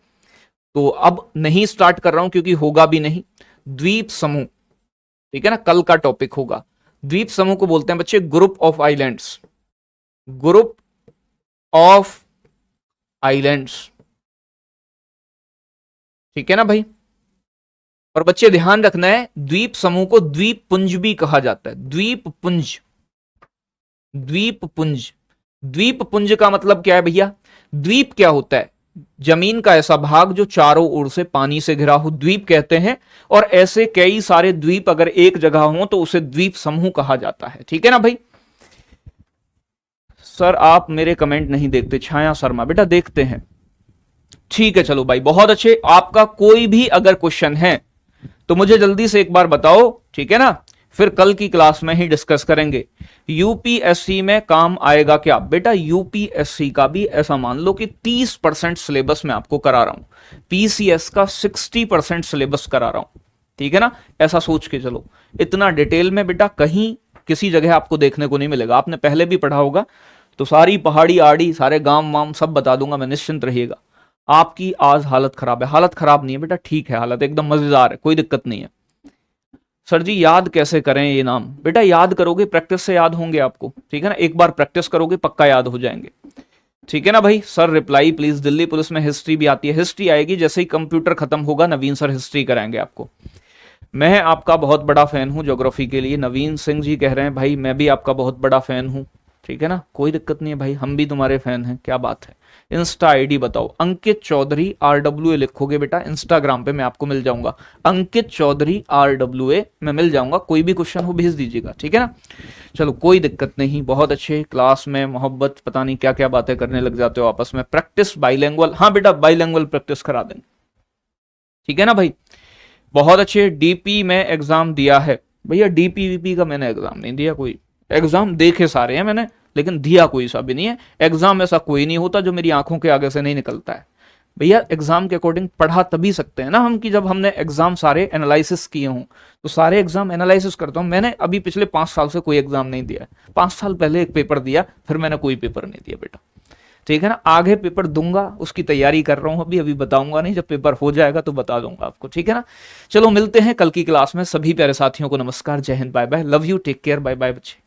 तो अब नहीं स्टार्ट कर रहा हूं क्योंकि होगा भी नहीं। द्वीप समूह, ठीक है ना, कल का टॉपिक होगा। द्वीप समूह को बोलते हैं बच्चे group of islands, group of islands. ठीक है ना भाई, और बच्चे ध्यान रखना है द्वीप समूह को द्वीप पुंज भी कहा जाता है। द्वीप पुंज, द्वीप पुंज। द्वीप पुंज का मतलब क्या है भैया? द्वीप क्या होता है? जमीन का ऐसा भाग जो चारों ओर से पानी से घिरा हो, द्वीप कहते हैं। और ऐसे कई सारे द्वीप अगर एक जगह हो तो उसे द्वीप समूह कहा जाता है। ठीक है ना भाई। सर आप मेरे कमेंट नहीं देखते? छाया शर्मा, बेटा देखते हैं। ठीक है चलो भाई, बहुत अच्छे। आपका कोई भी अगर क्वेश्चन है तो मुझे जल्दी से एक बार बताओ, ठीक है ना, फिर कल की क्लास में ही डिस्कस करेंगे। यूपीएससी में काम आएगा क्या? बेटा यूपीएससी का भी ऐसा मान लो कि 30% सिलेबस में आपको करा रहा हूं, पीसीएस का 60% सिलेबस करा रहा हूं। ठीक है ना, ऐसा सोच के चलो। इतना डिटेल में बेटा कहीं किसी जगह आपको देखने को नहीं मिलेगा, आपने पहले भी पढ़ा होगा, तो सारी पहाड़ी आड़ी सारे गांव वाम सब बता दूंगा मैं, निश्चिंत रहिएगा। आपकी आज हालत खराब है? हालत खराब नहीं है बेटा, ठीक है, हालत एकदम मजेदार है, कोई दिक्कत नहीं है। सर जी याद कैसे करें ये नाम? बेटा याद करोगे, प्रैक्टिस से याद होंगे आपको। ठीक है ना, एक बार प्रैक्टिस करोगे पक्का याद हो जाएंगे। ठीक है ना भाई। Sir reply please, Delhi police में हिस्ट्री भी आती है? हिस्ट्री आएगी जैसे ही कंप्यूटर खत्म होगा, नवीन सर हिस्ट्री कराएंगे आपको। मैं आपका बहुत बड़ा फैन हूं ज्योग्राफी के लिए, नवीन सिंह जी कह रहे हैं भाई मैं भी आपका बहुत बड़ा फैन हूं। ठीक है ना, कोई दिक्कत नहीं है भाई, हम भी तुम्हारे फैन हैं, क्या बात है। इंस्टा आईडी बताओ, अंकित चौधरी RWA लिखोगे बेटा इंस्टाग्राम पे, मैं आपको मिल जाऊंगा। अंकित चौधरी RWA मैं मिल जाऊंगा, कोई भी क्वेश्चन हो भेज दीजिएगा, ठीक है ना। चलो कोई दिक्कत नहीं, बहुत अच्छे। क्लास में मोहब्बत पता नहीं क्या क्या बातें करने लग जाते हो आपस में। प्रैक्टिस बाइलैंग्वेज, हाँ बेटा बाइलैंग्वेज प्रैक्टिस करा देंगे, ठीक है ना भाई। बहुत अच्छे। डीपी में एग्जाम दिया है भैया, डीपीवीपी का मैंने एग्जाम नहीं दिया, कोई एग्जाम देखे सारे हैं मैंने, लेकिन दिया कोई सा भी नहीं है। एग्जाम ऐसा कोई नहीं होता जो मेरी आंखों के आगे से नहीं निकलता है भैया। एग्जाम के अकॉर्डिंग पढ़ा तभी सकते हैं ना हम, कि जब हमने एग्जाम सारे एनालिसिस किए हों। तो सारे एग्जाम एनालिसिस करता हूं मैंने, अभी पिछले 5 साल से कोई एग्जाम नहीं दिया है। 5 साल पहले एक पेपर दिया, फिर मैंने कोई पेपर नहीं दिया बेटा, ठीक है ना। आगे पेपर दूंगा, उसकी तैयारी कर रहा हूं, अभी अभी बताऊंगा नहीं, जब पेपर हो जाएगा तो बता दूंगा आपको, ठीक है ना। चलो मिलते हैं कल की क्लास में। सभी प्यारे साथियों को नमस्कार, जय Hind, bye bye, love you, take care, bye bye बच्चे।